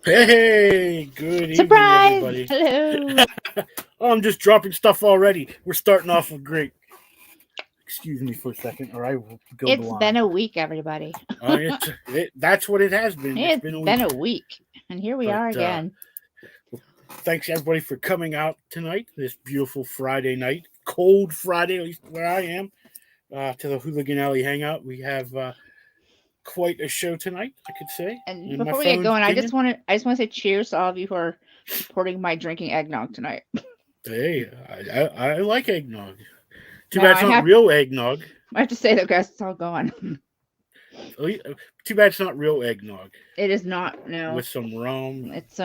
Hey, good evening, Surprise! everybody. Hello. Oh, I'm just dropping stuff already. We're starting off with great. Excuse me for a second, or I will go It's been blind. a week, everybody. That's what it has been. It's It's been a week. been a week, and here we But are again. thanks, everybody, for coming out tonight, this beautiful Friday night. Cold Friday, at least where I am, to the Hooligan Alley Hangout. We have quite a show tonight, I could say. And And my before we get phone's going, dinging. I just want to say cheers to all of you who are supporting my drinking eggnog tonight. Hey, I like eggnog. Too Now bad it's not real eggnog. I have to say though, guys, it's all gone. Too bad it's not real eggnog It is not. No, with some rum. it's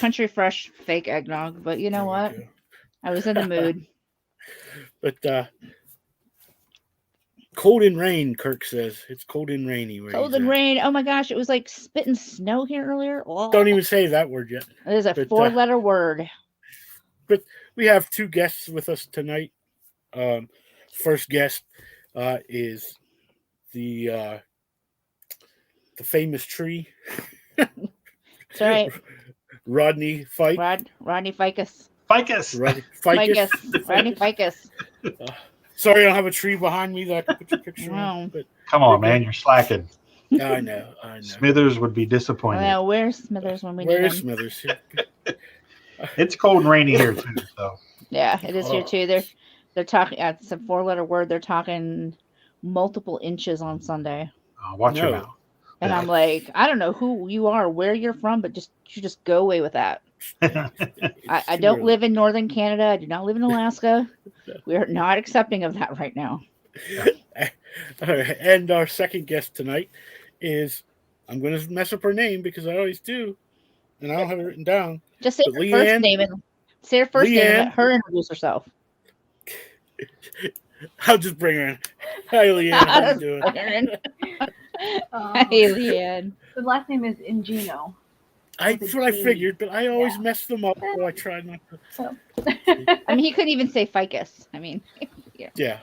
country fresh fake eggnog. But you know There we what? go. I was in the mood. But cold and rain, Kirk says. It's cold and rainy where Cold he's and at. rain. Oh my gosh, it was like spitting snow here earlier. Don't Oh, even say that word yet. it is a But four-letter word. we have two guests with us tonight. First guest is the famous tree, That's right. Rodney Fyke. Rodney Ficus. Ficus. Rodney Ficus. Sorry, I don't have a tree behind me that I can put your picture on. No. But Come on, man. You're slacking. I know. Smithers would be disappointed. Well, where's Smithers when we Where need is him? Smithers? It's cold and rainy here, too. So Yeah, it is here too. They're talking. It's a four-letter word. They're talking multiple inches on Sunday, watch your No. mouth. and Yeah. I'm like, I don't know who you are, where you're from, but you just go away with that. I don't live in northern Canada. I do not live in Alaska. We are not accepting of that right now. And our second guest tonight is, I'm going to mess up her name because I always do, and I don't have it written down. Just say But her first LeAnne- name and say her first name and LeAnne- let her introduce herself. I'll just bring her in. Hi, LeAnne. How you doing? Hey, LeAnne. The last name is Ingino. That's what I figured, but I always mess them up, so I try not to. So I mean, he couldn't even say ficus. I mean, Yeah.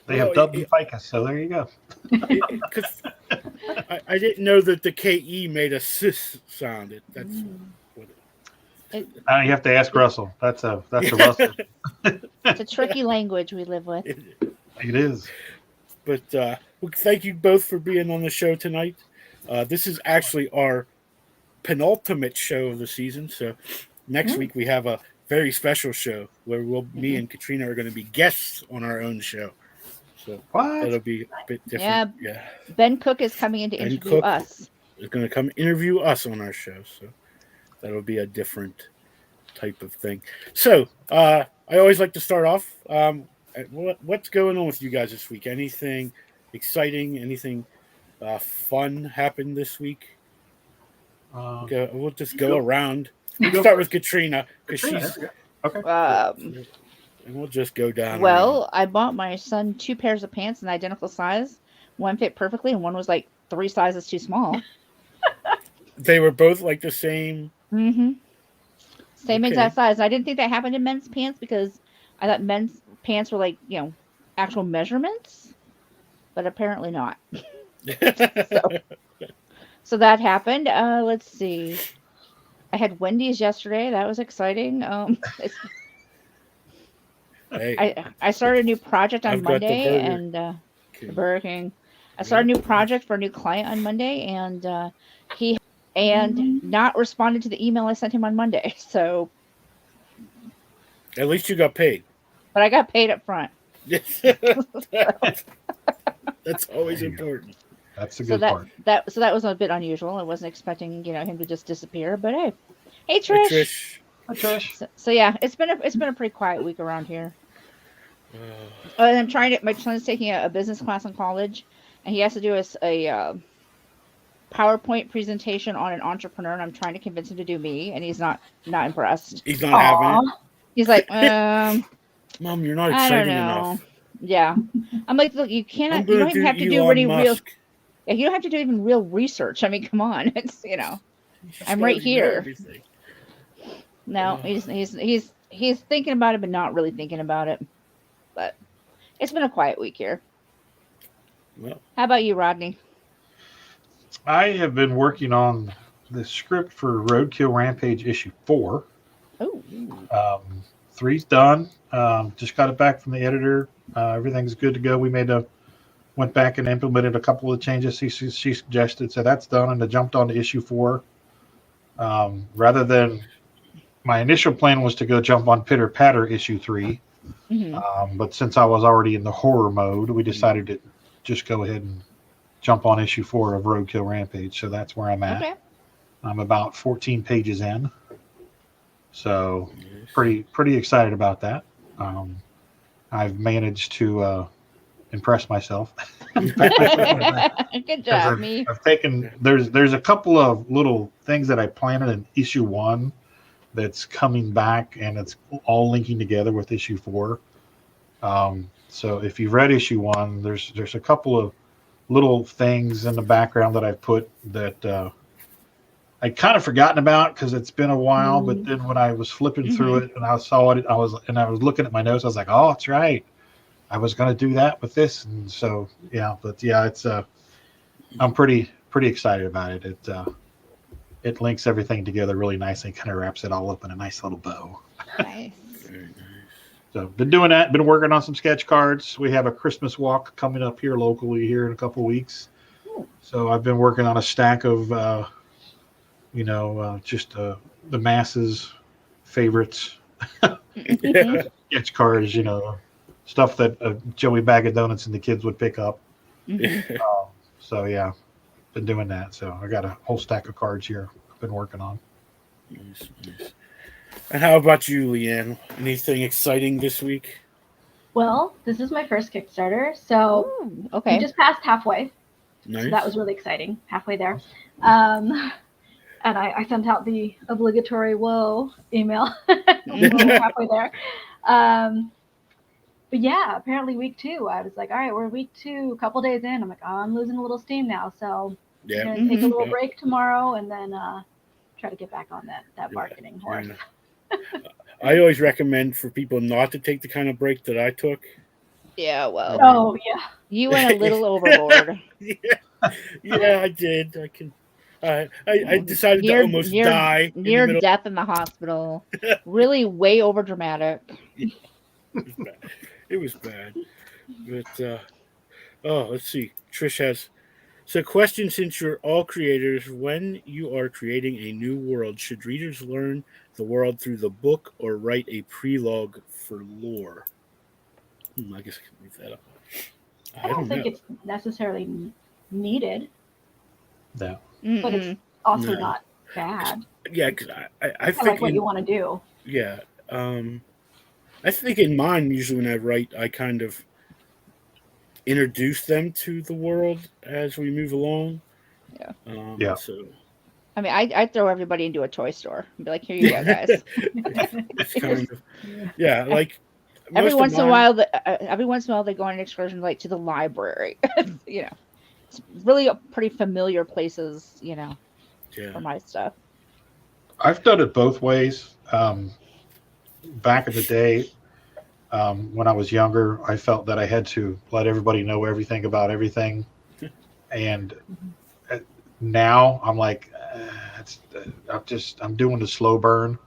They have dubbed me Ficus, so there you go. Because I didn't know that the KE made a sis sound. That's what You have to ask Russell. That's a Russell. it's a tricky language we live with. It is. But thank you both for being on the show tonight. This is actually our penultimate show of the season. So next week we have a very special show where me and Katrina are going to be guests on our own show. So What? that'll be a bit different. Yeah. Ben Cook is coming in to interview us. Is going to come interview us on our show. So that'll be a different type of thing. So I always like to start off. What's going on with you guys this week? Anything exciting? Anything fun happened this week? We'll just go around. We'll start with Katrina because she's okay. And we'll just go down. Well, I bought my son 2 pairs of pants in identical size. One fit perfectly, and one was like 3 sizes too small. They were both like the same. Mm-hmm. Same exact size. I didn't think that happened in men's pants because I thought men's pants were like, actual measurements, but apparently not. So that happened. Let's see. I had Wendy's yesterday. That was exciting. I started a new project on Monday, and the Burger King. I started a new project for a new client on Monday, and he not responded to the email I sent him on Monday. So at least you got paid. But I got paid up front. That's always important. That's a good part. So that was a bit unusual. I wasn't expecting him to just disappear. But hey Trish. Hi Trish. So yeah, it's been a pretty quiet week around here. And I'm trying to. My son's taking a business class in college, and he has to do a PowerPoint presentation on an entrepreneur, and I'm trying to convince him to do me, and he's not impressed. He's not having it. He's like, Mom, you're not exciting enough. Yeah, I'm like, look, you cannot. You don't even have to do any real. Yeah, you don't have to do even real research. I mean, come on, it's I'm right here. No, he's thinking about it, but not really thinking about it. But it's been a quiet week here. Well, how about you, Rodney? I have been working on the script for Roadkill Rampage issue 4. Oh. 3's done. Just got it back from the editor. Everything's good to go. We went back and implemented a couple of changes she suggested, so that's done, and I jumped on to issue 4. Rather than my initial plan was to go jump on Pitter Patter issue 3, but since I was already in the horror mode, we decided to just go ahead and jump on issue 4 of Roadkill Rampage. So that's where I'm at. Okay. I'm about 14 pages in, so pretty excited about that. I've managed to impress myself. Good job, me. I've taken there's a couple of little things that I planted in issue 1 that's coming back, and it's all linking together with issue 4. So if you've read issue 1, there's a couple of little things in the background that I've put that I'd kind of forgotten about because it's been a while. But then when I was flipping through it and I saw it, I was looking at my notes. I was like, oh, that's right. I was going to do that with this, and so it's I'm pretty excited about it. It links everything together really nicely, kind of wraps it all up in a nice little bow. Nice. Very nice. So been doing that. Been working on some sketch cards. We have a Christmas walk coming up here locally here in a couple of weeks. So I've been working on a stack of just the masses favorites sketch cards. Stuff that Joey Bag of Donuts and the kids would pick up. So yeah, been doing that. So I got a whole stack of cards here I've been working on. Nice. And how about you, LeAnne? Anything exciting this week? Well, this is my first Kickstarter, so we just passed halfway. Nice. So that was really exciting. Halfway there. And I sent out the obligatory whoa email. Halfway there. But yeah, apparently week 2, I was like, all right, we're week 2, a couple days in. I'm like, oh, I'm losing a little steam now. So I'm going to take a little break tomorrow and then try to get back on that marketing horse. I always recommend for people not to take the kind of break that I took. Yeah, well. Oh, yeah. You went a little overboard. Yeah, I did. I decided to almost die. Near death in the hospital. Really way over dramatic. It was bad. But, let's see. Trish has... So question, since you're all creators, when you are creating a new world, should readers learn the world through the book or write a prelogue for lore? I guess I can leave that up. I don't think it's necessarily needed. No. But it's also not bad. Yeah, because I think... like what you want to do. Yeah. I think in mine, usually when I write, I kind of introduce them to the world as we move along. Yeah. So, I mean, I throw everybody into a toy store and be like, "Here you go, guys." It's kind of, like every once in a while, they go on an excursion like to the library. It's really pretty familiar places, for my stuff. I've done it both ways. Back in the day, when I was younger, I felt that I had to let everybody know everything about everything, and now I'm like, I'm doing the slow burn,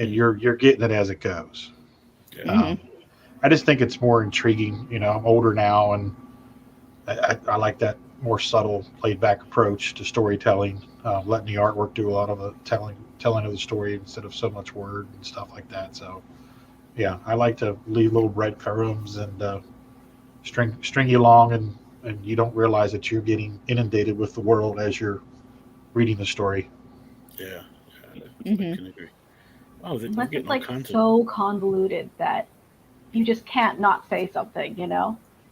and you're getting it as it goes. I just think it's more intriguing. I'm older now, and I like that more subtle, laid back approach to storytelling, letting the artwork do a lot of the telling of the story instead of so much word and stuff like that. So yeah, I like to leave little breadcrumbs and string you along, and you don't realize that you're getting inundated with the world as you're reading the story. Yeah, I can agree. Oh, unless it's like so convoluted that you just can't not say something,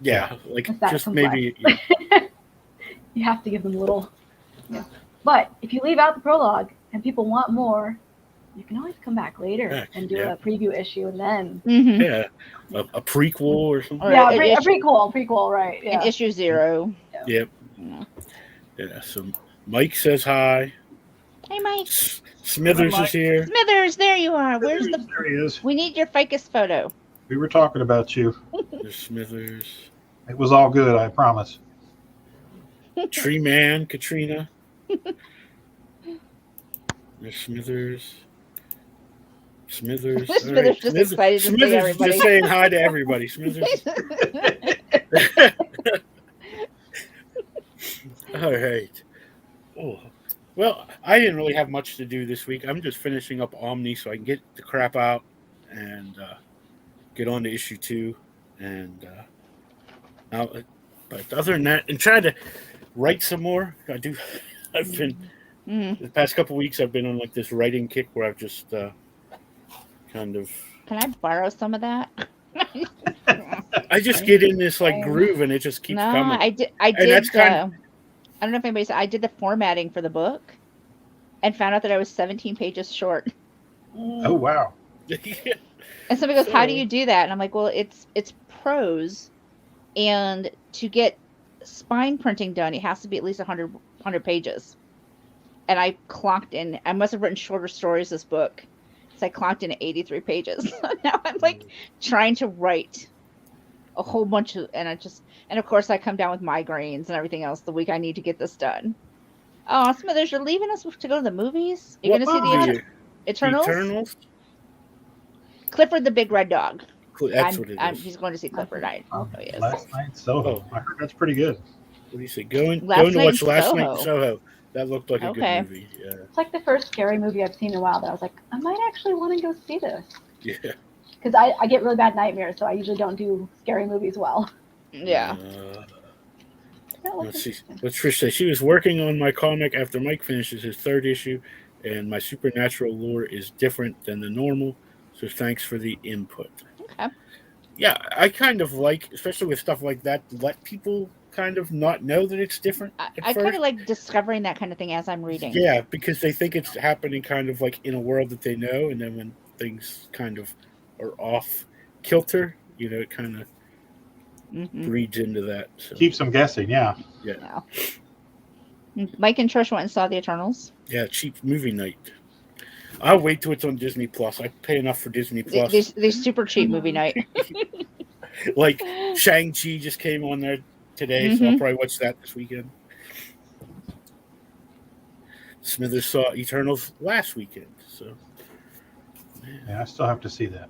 Yeah, like just complex. Maybe. You have to give them a little. Yeah. But if you leave out the prologue and people want more, you can always come back later and do a preview issue, and then a prequel or something. Yeah, a prequel, right? Yeah. In issue 0. Yep. Yeah. So Mike says hi. Hey, Mike. Smithers is here. Smithers, there you are. There he is. We need your ficus photo. We were talking about you. There's Smithers. It was all good, I promise. Tree Man, Katrina. Smithers. Smithers Right. just excited to see everybody. Just saying hi to everybody. Smithers. All right. Oh, well, I didn't really have much to do this week. I'm just finishing up Omni so I can get the crap out and get on to issue 2. And but other than that, and try to write some more. I've been the past couple weeks. I've been on like this writing kick where I've just kind of. Can I borrow some of that? I just get in this like groove and it just keeps coming. I did. I don't know if anybody said I did the formatting for the book, and found out that I was 17 pages short. Oh wow! And somebody goes, "How do you do that?" And I'm like, "Well, it's prose, and to get spine printing done, it has to be at least 100 pages." And I clocked in. I must have written shorter stories this book, so I clocked in at 83 pages. Now I'm like trying to write a whole bunch of, and of course I come down with migraines and everything else the week I need to get this done. Oh, Smithers, you're leaving us to go to the movies? You're going to see the Eternals? Clifford the Big Red Dog. That's what it is. He's going to see Clifford. Last Night Soho. I heard that's pretty good. What do you say? Going to watch Last Night in Soho. That looked like a good movie. Yeah. It's like the first scary movie I've seen in a while that I was like, I might actually want to go see this. Yeah. Because I get really bad nightmares, so I usually don't do scary movies well. Yeah. Let's see. What's Trish say? She was working on my comic after Mike finishes his 3rd issue, and my supernatural lore is different than the normal, so thanks for the input. Okay. Yeah, I kind of like, especially with stuff like that, let people kind of not know that it's different. I kind of like discovering that kind of thing as I'm reading. Yeah, because they think it's happening kind of like in a world that they know, and then when things kind of are off kilter, it kind of breeds into that. So. Keeps them guessing, yeah. Yeah. Mike and Trish went and saw the Eternals. Yeah, cheap movie night. I'll wait till it's on Disney Plus. I pay enough for Disney Plus. These super cheap movie night. Like Shang-Chi just came on there today, so I'll probably watch that this weekend. Smithers saw Eternals last weekend, so. Yeah, I still have to see that.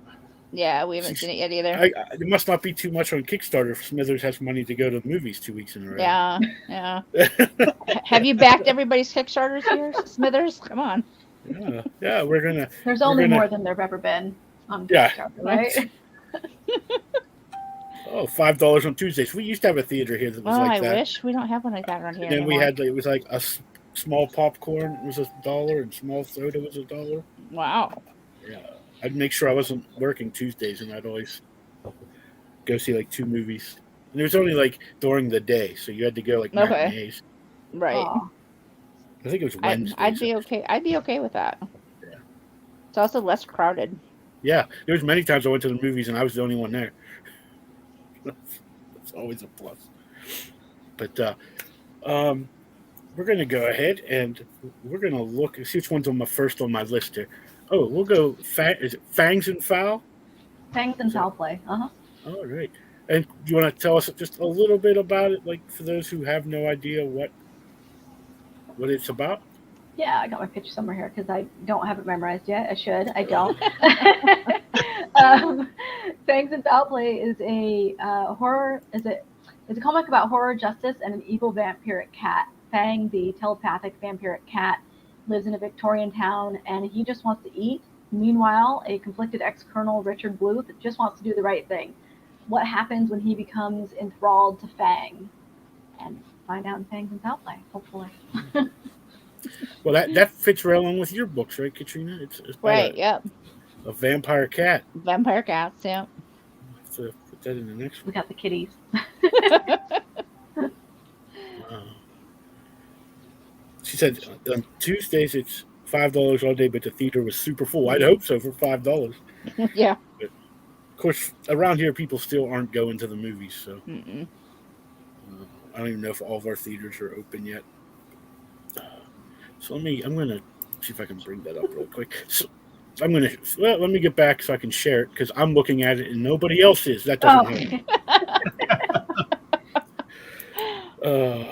Yeah, we haven't seen it yet either. It must not be too much on Kickstarter if Smithers has money to go to the movies 2 weeks in a row. Yeah. Have you backed everybody's Kickstarters here, Smithers? Come on. Yeah, we're gonna. There's only more than there've ever been on Kickstarter, right? Oh, $5 on Tuesdays. We used to have a theater here that was like that. I wish we don't have one like that around here. And then anymore. we had it was like a small popcorn was $1 and small soda was $1. Wow. Yeah. I'd make sure I wasn't working Tuesdays, and I'd always go see like 2 movies. And it was only like during the day, so you had to go like matinees. Right. Oh. I think it was Wednesday. I'd be okay. I'd be okay with that. Yeah. It's also less crowded. Yeah, there was many times I went to the movies and I was the only one there. That's always a plus. But we're gonna go ahead and we're gonna look and see which one's on my list here. Oh, we'll go. Is it Fangs and Foul? Fangs and Foul Play. All right. And you want to tell us just a little bit about it, like for those who have no idea what it's about? Yeah, I got my picture somewhere here because I don't have it memorized yet. I should. I don't. Fangs and Foul Play is a horror. It's a comic about horror, justice, and an evil vampiric cat. Fang, the telepathic vampiric cat, lives in a Victorian town, and he just wants to eat. Meanwhile, a conflicted ex-colonel, Richard Bluth, just wants to do the right thing. What happens when he becomes enthralled to Fang? And find out in Fangs and Foul Play, hopefully. Well, that fits right along with your books, right, Katrina? It's right, yep. A vampire cat. Vampire cats, yeah. So put that in the next one. We got the kitties. She said on Tuesdays it's $5 all day, but the theater was super full. I'd hope so for $5. Yeah. But of course, around here people still aren't going to the movies, so I don't even know if all of our theaters are open yet. So I'm gonna see if I can bring that up real quick. So let me get back so I can share it because I'm looking at it and nobody else is. That doesn't help.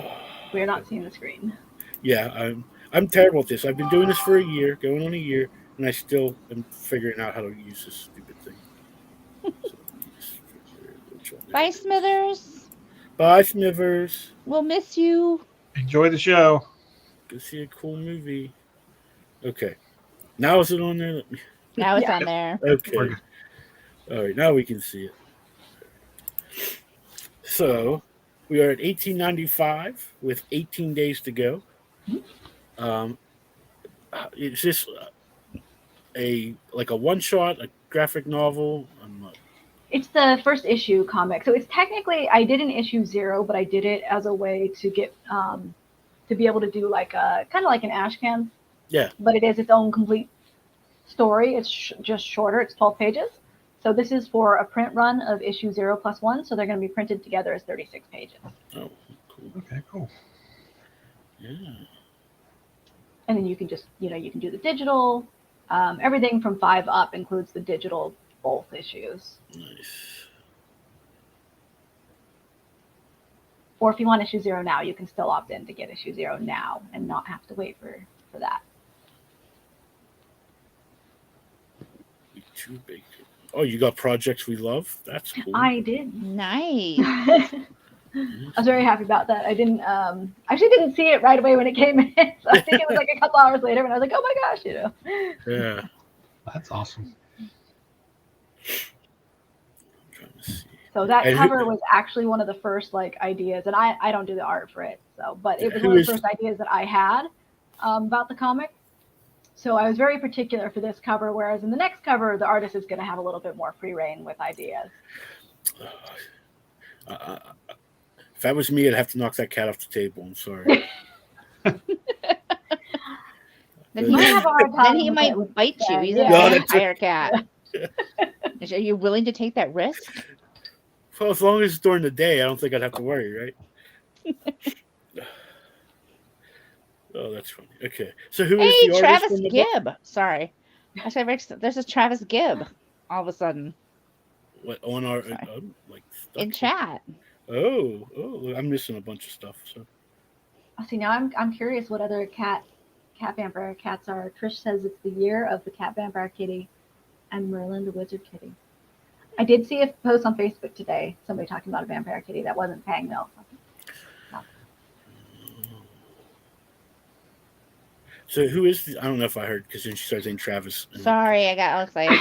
We're not seeing the screen. Yeah, I'm terrible at this. I've been doing this for a year, going on a year, and I still am figuring out how to use this stupid thing. So, Bye, Smithers. Bye, Smithers. We'll miss you. Enjoy the show. Go see a cool movie. Okay. Now is it on there? Now it's on there. Okay. All right. Now we can see it. So we are at 1895 with 18 days to go. Is this a one shot, a graphic novel? It's the first issue comic, so it's technically I did an issue 0, but I did it as a way to get to be able to do like a kind of like an Ashcan. Yeah. But it is its own complete story. It's just shorter. It's 12 pages. So this is for a print run of issue 0+1. So they're going to be printed together as 36 pages. Oh, cool. Okay, cool. Yeah. And then you can just, you can do the digital. Everything from 5 up includes the digital both issues. Nice. Or if you want issue 0 now, you can still opt in to get issue 0 now and not have to wait for that. Too big. Oh, you got Projects We Love? That's cool. I did. Nice. I was very happy about that. I didn't actually didn't see it right away when it came in. So I think it was like a couple hours later when I was like, oh my gosh, Yeah. That's awesome. I'm trying to see. So that cover was actually one of the first ideas, and I don't do the art for it, but it was one of the first ideas that I had about the comic. So I was very particular for this cover, whereas in the next cover, the artist is going to have a little bit more free reign with ideas. If that was me, I'd have to knock that cat off the table. I'm sorry. Then he might bite you. He's a vampire cat. Are you willing to take that risk? Well, as long as it's during the day, I don't think I'd have to worry, right? Oh, that's funny. Okay, so who is the artist? Travis Gibb. Sorry, I said there's a Travis Gibb. All of a sudden, what on our in chat? Oh, I'm missing a bunch of stuff. So, see, now I'm curious what other cat vampire cats are. Trish says it's the year of the cat vampire kitty, and Merlin the wizard kitty. I did see a post on Facebook today. Somebody talking about a vampire kitty that wasn't Pang though. So who is I don't know if I heard because then she started saying Travis. Sorry, I got all excited.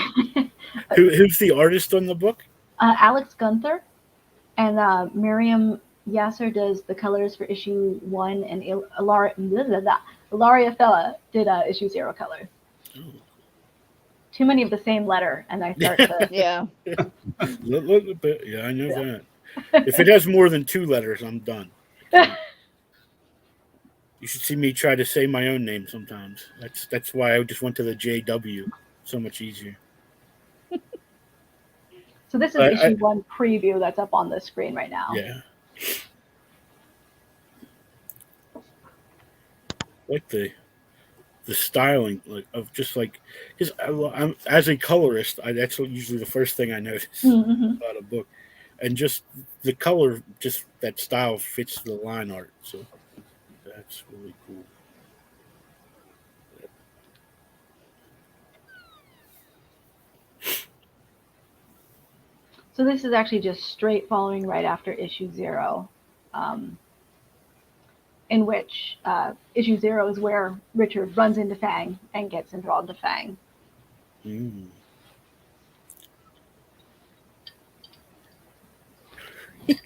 Who's the artist on the book? Alex Gunther, and Miriam Yasser does the colors for issue 1, and Ilaria Fella did issue 0 colors. Oh. Too many of the same letter, and I start to yeah. Yeah, I know that. If it has more than 2 letters, I'm done. You should see me try to say my own name sometimes. That's why I just went to the JW. So much easier. So this is issue 1 preview that's up on the screen right now. Yeah. Like the styling of just because I'm as a colorist, that's usually the first thing I notice about a book, and just the color, just that style fits the line art. So. That's really cool. So this is actually just straight following right after issue 0, in which issue 0 is where Richard runs into Fang and gets enthralled to Fang. Mm.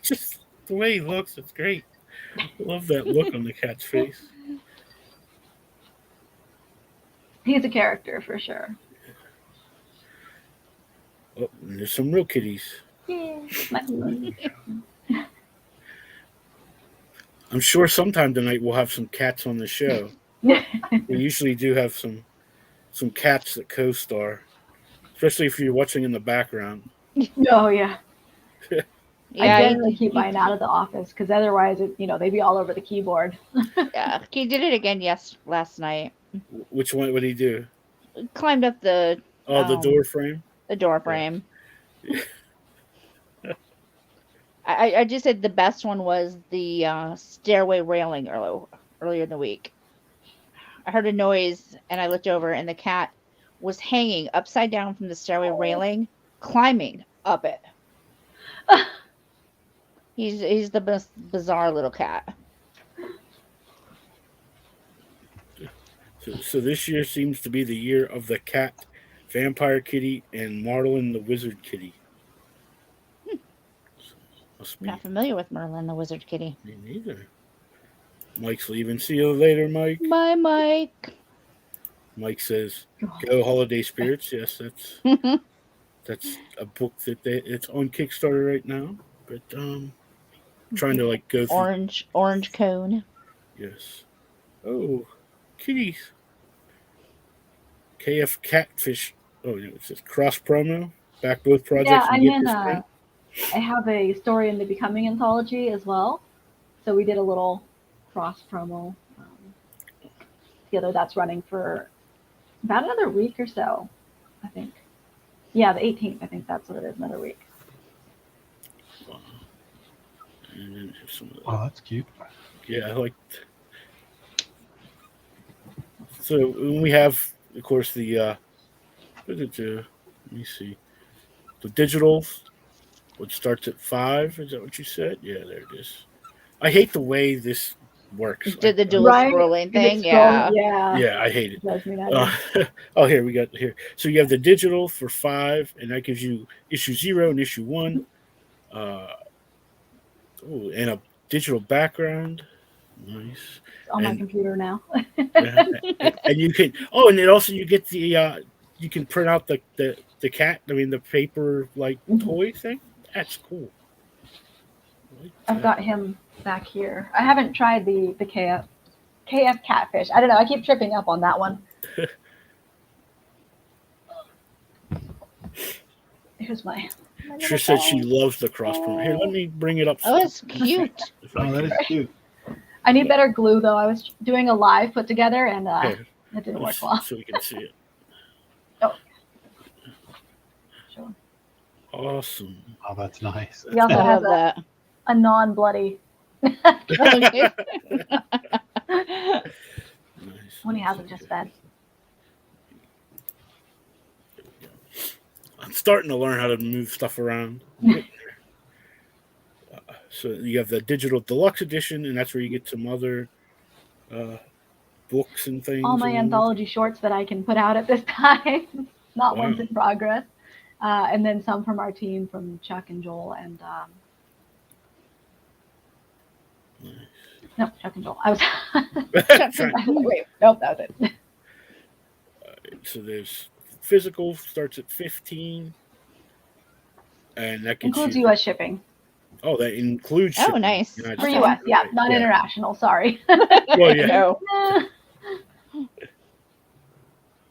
Just the way he looks, it's great. I love that look on the cat's face. He's a character for sure. Oh, and there's some real kitties. Yeah. I'm sure sometime tonight we'll have some cats on the show. We usually do have some cats that co-star, especially if you're watching in the background. Oh yeah. Yeah, I generally keep mine out of the office because otherwise, they'd be all over the keyboard. Yeah, he did it again. Last night. Which one? What did he do? Climbed up the. The door frame. The door frame. Yeah. I just said the best one was the stairway railing earlier in the week. I heard a noise, and I looked over, and the cat was hanging upside down from the stairway railing, climbing up it. He's the best bizarre little cat. So this year seems to be the year of the cat, vampire kitty, and Marlin the wizard kitty. Must be. Not familiar with Merlin the wizard kitty. Me neither. Mike's leaving. See you later, Mike. Bye, Mike. Mike says, "Go Holiday Spirits." Yes, that's a book that it's on Kickstarter right now. But trying to like go through orange cone. Yes. Oh, kitties. KF Catfish. Oh, it says cross promo. Back both projects. Yeah, I have a story in the Becoming anthology as well. So we did a little cross promo together. That's running for about another week or so, I think. Yeah, the 18th. I think that's what it is. Another week. Wow. And then have some of that. Oh, that's cute. Yeah, I like. So we have, of course, the let me see, the digital, which starts at 5. Is that what you said? Yeah, there it is. I hate the way this works. Did the dual scrolling thing? Yeah. Yeah, I hate it. Here we got here. So you have the digital for 5, and that gives you issue 0 and issue 1. And a digital background. Nice. It's on my computer now. And you can. Oh, and then also you get the. You can print out the cat. I mean, the paper toy thing. That's cool. I've got him back here. I haven't tried the KF catfish. I don't know. I keep tripping up on that one. Here's my. Trish said she loves the cross promo. Here, let me bring it up. Oh, it's cute. Oh, that is cute. I need better glue though. I was doing a live put together and it didn't work well. So we can see it. Oh. Sure. Awesome. Oh, that's nice. He also has a non-bloody. Nice. When he hasn't just fed. I'm starting to learn how to move stuff around. So you have the digital deluxe edition, and that's where you get some other books and things. All my anthology shorts that I can put out at this time, not ones in progress. And then some from our team, from Chuck and Joel and nice. No, Chuck and Joel. I was wait, nope, that was it. So there's physical starts at 15, and that includes U.S. shipping. Oh, that includes shipping. Oh, nice. For U.S., yeah, not international. Sorry. Well, yeah. No.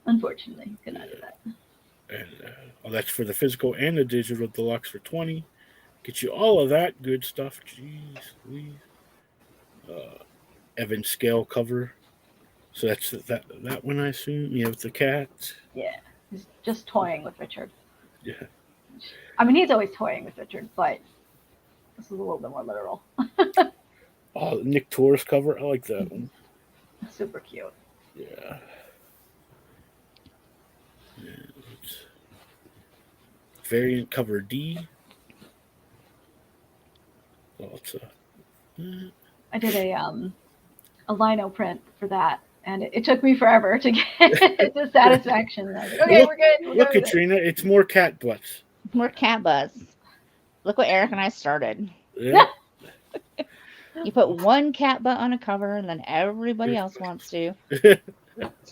Unfortunately, could not do that. And that's for the physical and the digital deluxe for 20. Get you all of that good stuff. Jeez, Louise. Evan scale cover. So that's that one, I assume. You have the cat. Yeah, he's just toying with Richard. Yeah. I mean, he's always toying with Richard, but this is a little bit more literal. Oh, Nick Torres cover. I like that one. Super cute. Yeah. Variant cover D. Oh, it's I did a lino print for that, and it took me forever to get the satisfaction. Like, okay, we're good. Look, Katrina, it's more cat butts. More cat butts. Look what Eric and I started. Yeah. You put one cat butt on a cover, and then everybody else wants to.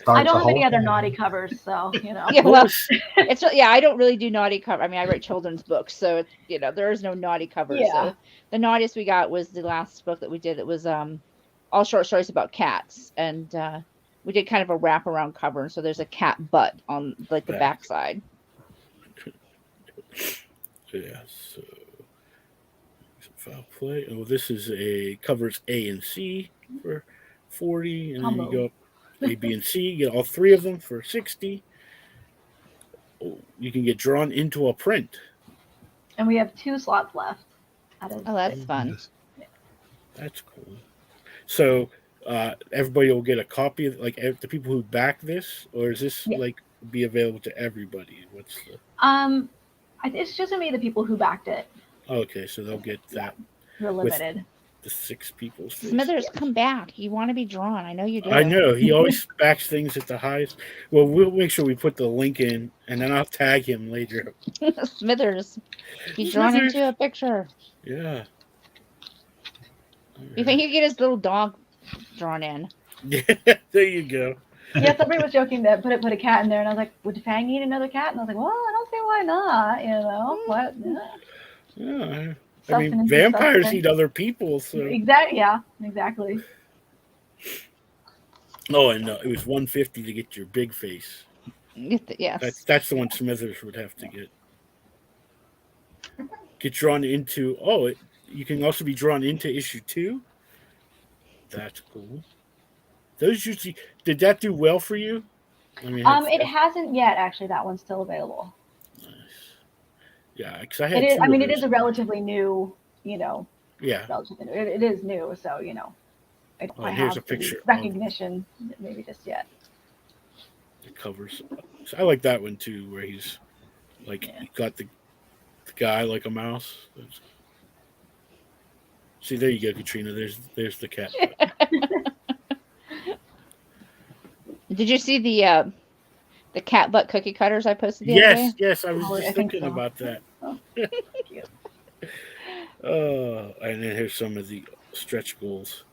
I don't have any other naughty covers, so Yeah, well, I don't really do naughty cover. I mean, I write children's books, so there is no naughty cover. Yeah. So the naughtiest we got was the last book that we did. It was all short stories about cats, and we did kind of a wraparound cover. So there's a cat butt on the backside. Yeah. So foul play. Oh, this is covers A and C for 40, and then you go up A, B, and C. You get all 3 of them for 60. Oh, you can get drawn into a print. And we have 2 slots left. Oh, that's fun. That's cool. So everybody will get a copy of, like, the people who back this, or is this Yeah. like be available to everybody? What's the? It's just gonna be the people who backed it. Okay, so they'll get that. They're limited. The 6 people's face. Smithers, come back. You want to be drawn. I know you do. I know. He always backs things at the highest. Well, we'll make sure we put the link in, and then I'll tag him later. Smithers, be drawn into a picture. Yeah. You think he'd get his little dog drawn in? Yeah, there you go. Yeah, somebody was joking that put a cat in there, and I was like, would Fang eat another cat? And I was like, well, I don't see why not. You know what? Yeah. I mean, vampires eat other people, so. Exactly. Yeah. Exactly. Oh, and it was $150 to get your big face. Yes. That's the one Smithers would have to get. Get drawn into. Oh, you can also be drawn into issue 2. That's cool. Those usually did that do well for you? I mean, it hasn't yet. Actually, that one's still available. Nice. Yeah, because I had. It is. I mean, it is a relatively new. Yeah. Relatively new. It is new, so I don't here's have a picture recognition maybe just yet. The covers. So I like that one too, where he's like he got the guy like a mouse. See, there you go, Katrina. There's the cat. Did you see the cat butt cookie cutters I posted the other day? Yes, I was just thinking about that. Oh, cute. And then here's some of the stretch goals.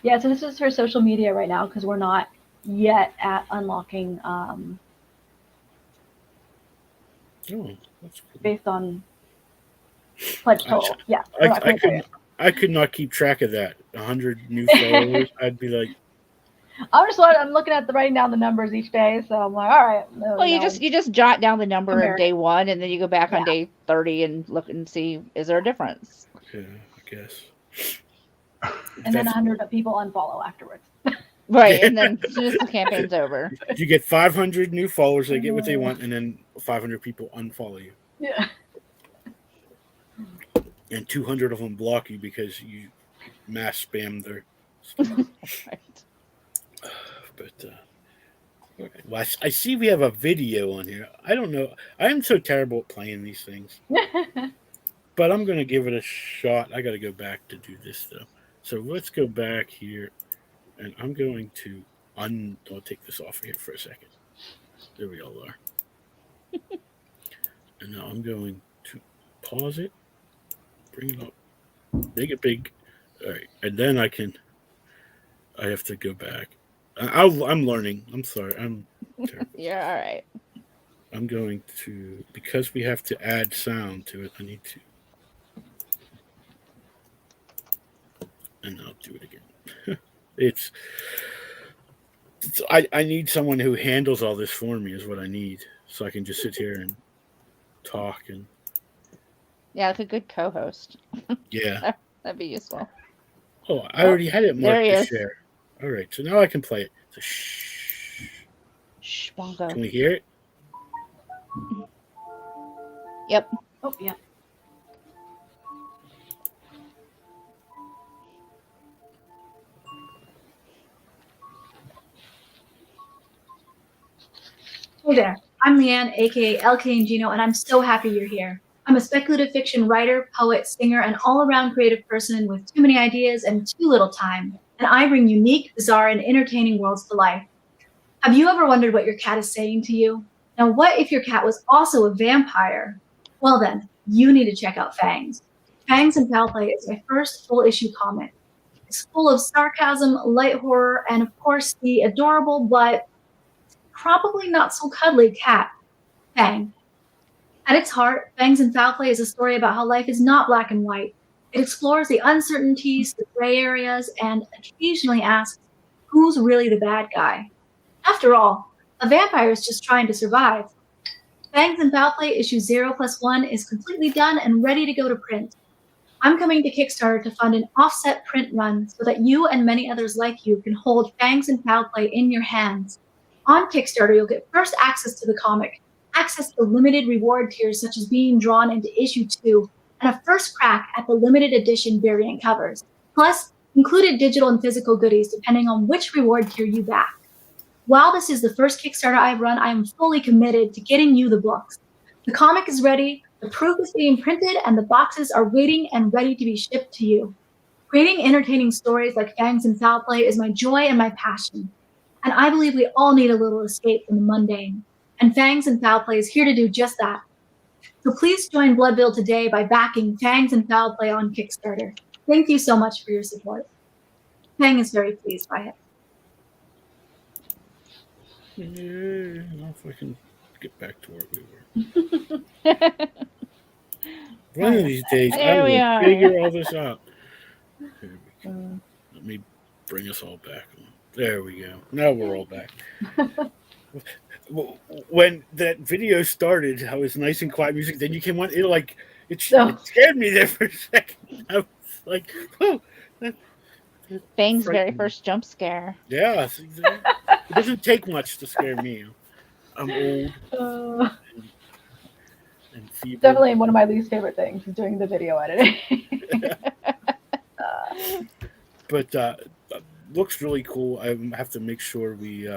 Yeah, so this is for social media right now because we're not yet at unlocking that's cool. Based on pledge total. Yeah. I could not keep track of that. 100 new followers. I'd be like, I'm looking at writing down the numbers each day, so I'm like, all right. Well, you just jot down the number of day 1, and then you go back on day 30 and look and see, is there a difference? Yeah, I guess. And then 100 people unfollow afterwards. Right, and then as soon as the campaign's over, you get 500 new followers. They get what they want, and then 500 people unfollow you. Yeah. And 200 of them block you because you mass spam their stuff. Right. But okay. Well, I see we have a video on here. I don't know. I am so terrible at playing these things. But I'm going to give it a shot. I got to go back to do this, though. So let's go back here. And I'm going to I'll take this off here for a second. There we all are. And now I'm going to pause it. Bring it up. Make it big. All right. And then I have to go back. I'm learning. I'm sorry. I'm terrible. You're all right. I'm going to, because we have to add sound to it, I need to. And I'll do it again. I need someone who handles all this for me is what I need. So I can just sit here and talk and. Yeah, like a good co-host. Yeah. That'd be useful. Oh, I already had it marked to is. share. All right, so now I can play it. So shh. Shh, Bongo. Can we hear it? Yep. Oh, yeah. Hey there, I'm LeAnne, aka LK Ingino, and I'm so happy you're here. I'm a speculative fiction writer, poet, singer, and all-around creative person with too many ideas and too little time, and I bring unique, bizarre, and entertaining worlds to life. Have you ever wondered what your cat is saying to you? Now, what if your cat was also a vampire? Well then, you need to check out Fangs. Fangs and Foul Play is my first full-issue comic. It's full of sarcasm, light horror, and of course the adorable but probably not so cuddly cat, Fang. At its heart, Fangs and Foul Play is a story about how life is not black and white. It explores the uncertainties, the gray areas, and occasionally asks, who's really the bad guy? After all, a vampire is just trying to survive. Fangs and Foul Play issue 0+1 is completely done and ready to go to print. I'm coming to Kickstarter to fund an offset print run so that you and many others like you can hold Fangs and Foul Play in your hands. On Kickstarter, you'll get first access to the comic, access to limited reward tiers such as being drawn into issue 2, and a first crack at the limited edition variant covers. Plus, included digital and physical goodies depending on which reward tier you back. While this is the first Kickstarter I've run, I am fully committed to getting you the books. The comic is ready, the proof is being printed, and the boxes are waiting and ready to be shipped to you. Creating entertaining stories like Fangs and Foul Play is my joy and my passion. And I believe we all need a little escape from the mundane. And Fangs and Foul Play is here to do just that. So please join Bloodville today by backing Fangs and Foul Play on Kickstarter. Thank you so much for your support. Fang is very pleased by it. Yeah, I don't know if I can get back to where we were. One of these days, I will figure all this out. There we go. Let me bring us all back. There we go. Now we're all back. When that video started, I was nice and quiet music. Then you came on. It scared me there for a second. I was like, "Oh." Fang's very first jump scare. Yeah, it doesn't take much to scare me. I'm old. And feeble. Definitely one of my least favorite things is doing the video editing. But looks really cool. I have to make sure we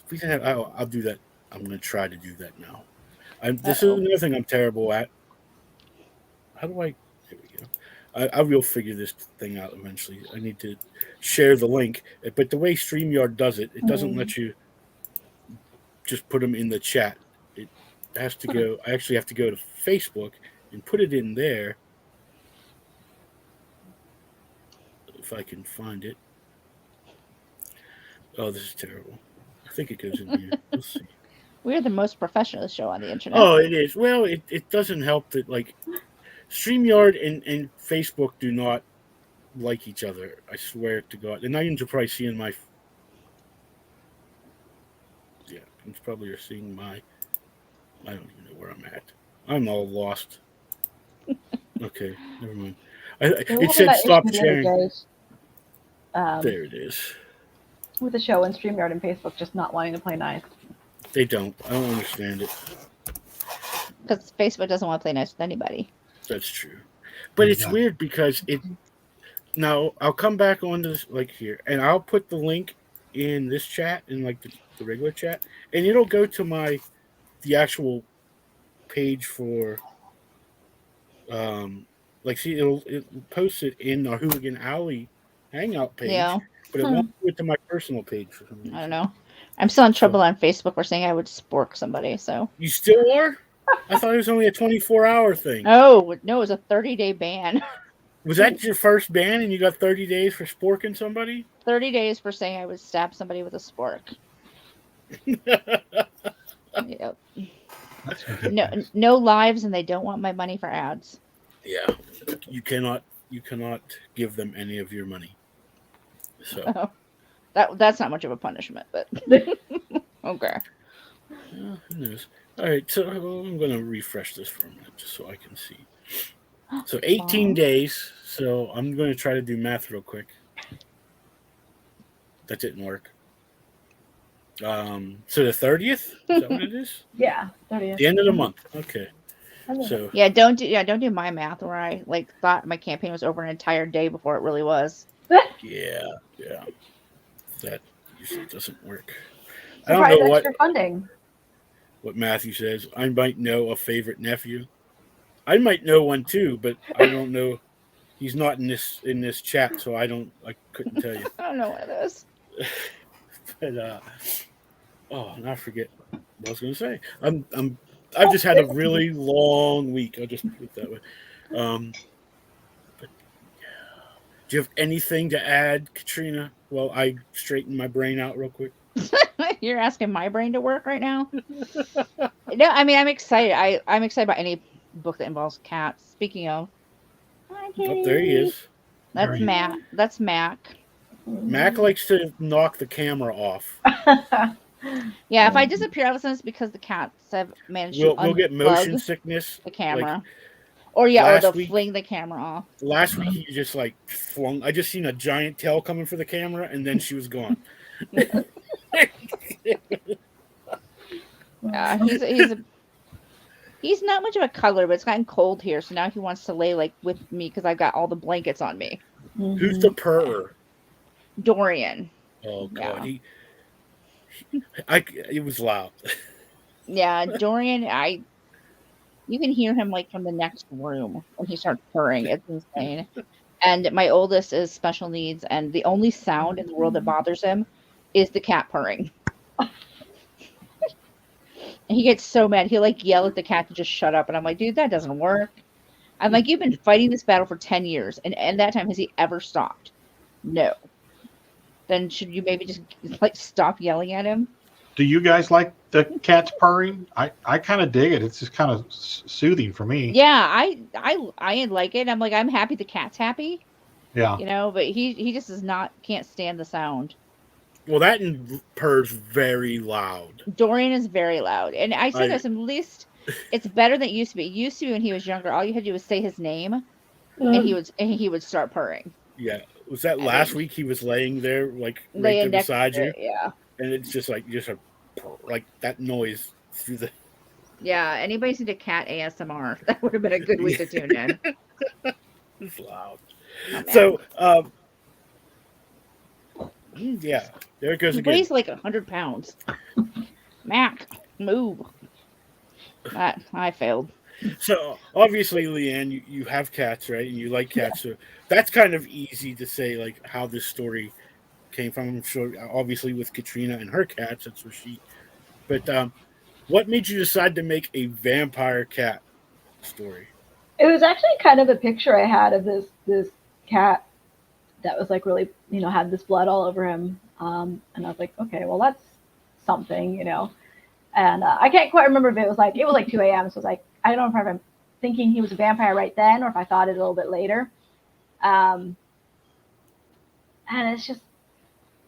can have. I'll do that. I'm going to try to do that now. This is another thing I'm terrible at. How do I? There we go. I will figure this thing out eventually. I need to share the link, but the way StreamYard does it, it doesn't let you just put them in the chat. It has to go. I actually have to go to Facebook and put it in there. If I can find it. Oh, this is terrible. I think it goes in here. Let's see. We're the most professional show on the internet. Oh, it is. Well, it doesn't help that StreamYard and Facebook do not like each other. I swear to God. And now you're probably seeing my. Yeah, you probably are seeing my. I don't even know where I'm at. I'm all lost. Okay, never mind. It said stop sharing. There it is. With the show and StreamYard and Facebook just not wanting to play nice. They don't. I don't understand it. Because Facebook doesn't want to play nice with anybody. That's true. But it's weird because now I'll come back on this here and I'll put the link in this chat in the regular chat and it'll go to the actual page for it'll post it in our Hooligan Alley Hangout page. Yeah. But it won't do it to my personal page for some reason. I don't know. I'm still in trouble on Facebook for saying I would spork somebody, so. You still are? I thought it was only a 24-hour thing. Oh, no, it was a 30-day ban. Was that your first ban and you got 30 days for sporking somebody? 30 days for saying I would stab somebody with a spork. Yep. No lives, and they don't want my money for ads. Yeah. You cannot give them any of your money. So that's not much of a punishment, but okay. Who knows? All right, so I'm going to refresh this for a minute just so I can see. So 18 days. So I'm going to try to do math real quick. That didn't work. So the 30th? Is that what it is? Yeah, 30th. The end of the month. Okay. So don't do my math where I thought my campaign was over an entire day before it really was. Yeah. That usually doesn't work. I don't know what Matthew says. I might know a favorite nephew. I might know one too, but I don't know. He's not in this chat, so I couldn't tell you. I don't know what it is. But now I forget what I was going to say. I've just had a really long week. I'll just put it that way. But do you have anything to add, Katrina? Well, I straighten my brain out real quick. You're asking my brain to work right now? No, I mean I'm excited. I'm excited about any book that involves cats. Speaking of, oh, there he is. That's Mac. That's Mac. Mac likes to knock the camera off. Yeah, if I disappear, all of a sudden it's because the cats have managed to we'll get motion sickness. The camera. Or they'll fling the camera off. Last week he just flung. I just seen a giant tail coming for the camera, and then she was gone. He's not much of a cuddler, but it's gotten cold here, so now he wants to lay with me because I've got all the blankets on me. Who's the purrer? Dorian. Oh God, Yeah. it was loud. Yeah, Dorian. You can hear him like from the next room when he starts purring. It's insane. And my oldest is special needs, and the only sound in the world that bothers him is the cat purring. And he gets so mad. He'll like yell at the cat to just shut up. And I'm like, dude, that doesn't work. I'm like, you've been fighting this battle for 10 years. And that time, has he ever stopped? No. Then should you maybe just like stop yelling at him? Do you guys like the cat's purring? I kind of dig it. It's just kind of soothing for me. Yeah, I like it. I'm like, I'm happy the cat's happy. Yeah. You know, but he just can't stand the sound. Well, that purrs very loud. Dorian is very loud. And I said this, at least it's better than it used to be. It used to be when he was younger, all you had to do was say his name and he would start purring. Yeah. Was that last week he was laying there like right there beside you? Yeah. And it's just like like that noise through the. Yeah, anybody's into cat ASMR. That would have been a good week to tune in. It's loud. Oh, so, yeah, there it goes again. He weighs like 100 pounds. Mac, move. I failed. So obviously, LeAnne, you have cats, right? And you like cats, so that's kind of easy to say, like how this story came from. I'm sure, obviously, with Katrina and her cats, that's where she. But what made you decide to make a vampire cat story? It was actually kind of a picture I had of this cat that was like really, had this blood all over him. And I was like, okay, well that's something, And I can't quite remember if it was like 2 a.m. So it was like, I don't know if I'm thinking he was a vampire right then or if I thought it a little bit later. And it's just,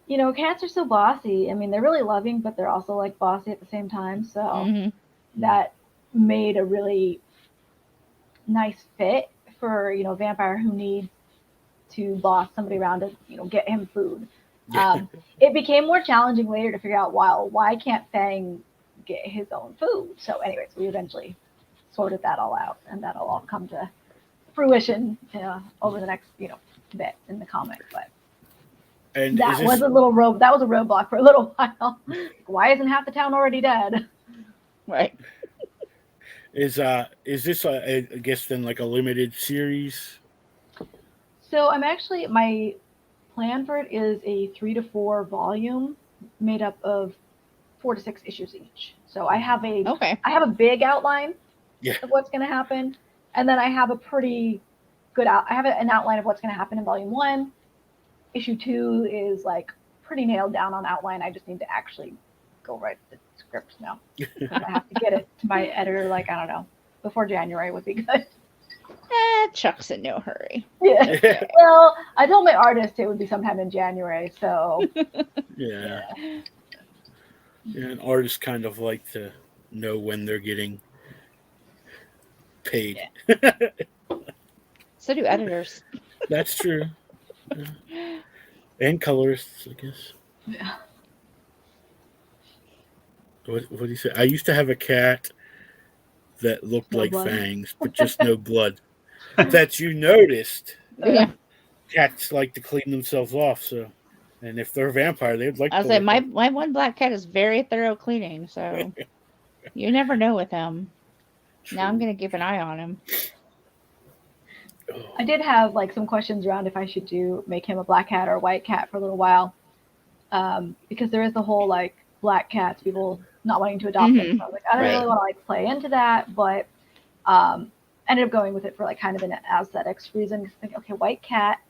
cats are so bossy. I mean, they're really loving, but they're also like bossy at the same time. So that made a really nice fit for, a vampire who needs to boss somebody around to, get him food. It became more challenging later to figure out why can't Fang get his own food. So anyways, we eventually sorted that all out, and that'll all come to fruition over the next bit in the comic. But and that was a roadblock for a little while. Why isn't half the town already dead? Right. Is this I guess then like a limited series? So my plan for it is a 3 to 4 volume made up of 4 to 6 issues each. So I have a big outline of what's going to happen, and then I have a pretty good an outline of what's going to happen in volume 1. Issue 2 is like pretty nailed down on outline. I just need to actually go write the script now. I have to get it to my editor, I don't know, before January would be good. Chuck's in no hurry. Yeah. Well, I told my artist it would be sometime in January, so. Yeah, and artists kind of like to know when they're getting paid. Yeah. So do editors. That's true. Yeah. And colorists, I guess. Yeah. What do you say? I used to have a cat that looked like blood. fangs, but just no blood. That you noticed. Yeah. Cats like to clean themselves off, so. And if they're a vampire, they'd like to. I was like, my one black cat is very thorough cleaning, so you never know with him. True. Now I'm going to keep an eye on him. I did have some questions around if I should make him a black cat or a white cat for a little while, because there is the whole black cats, people not wanting to adopt them. So I was like, I don't really want to play into that, but ended up going with it for kind of an aesthetics reason. Because okay, white cat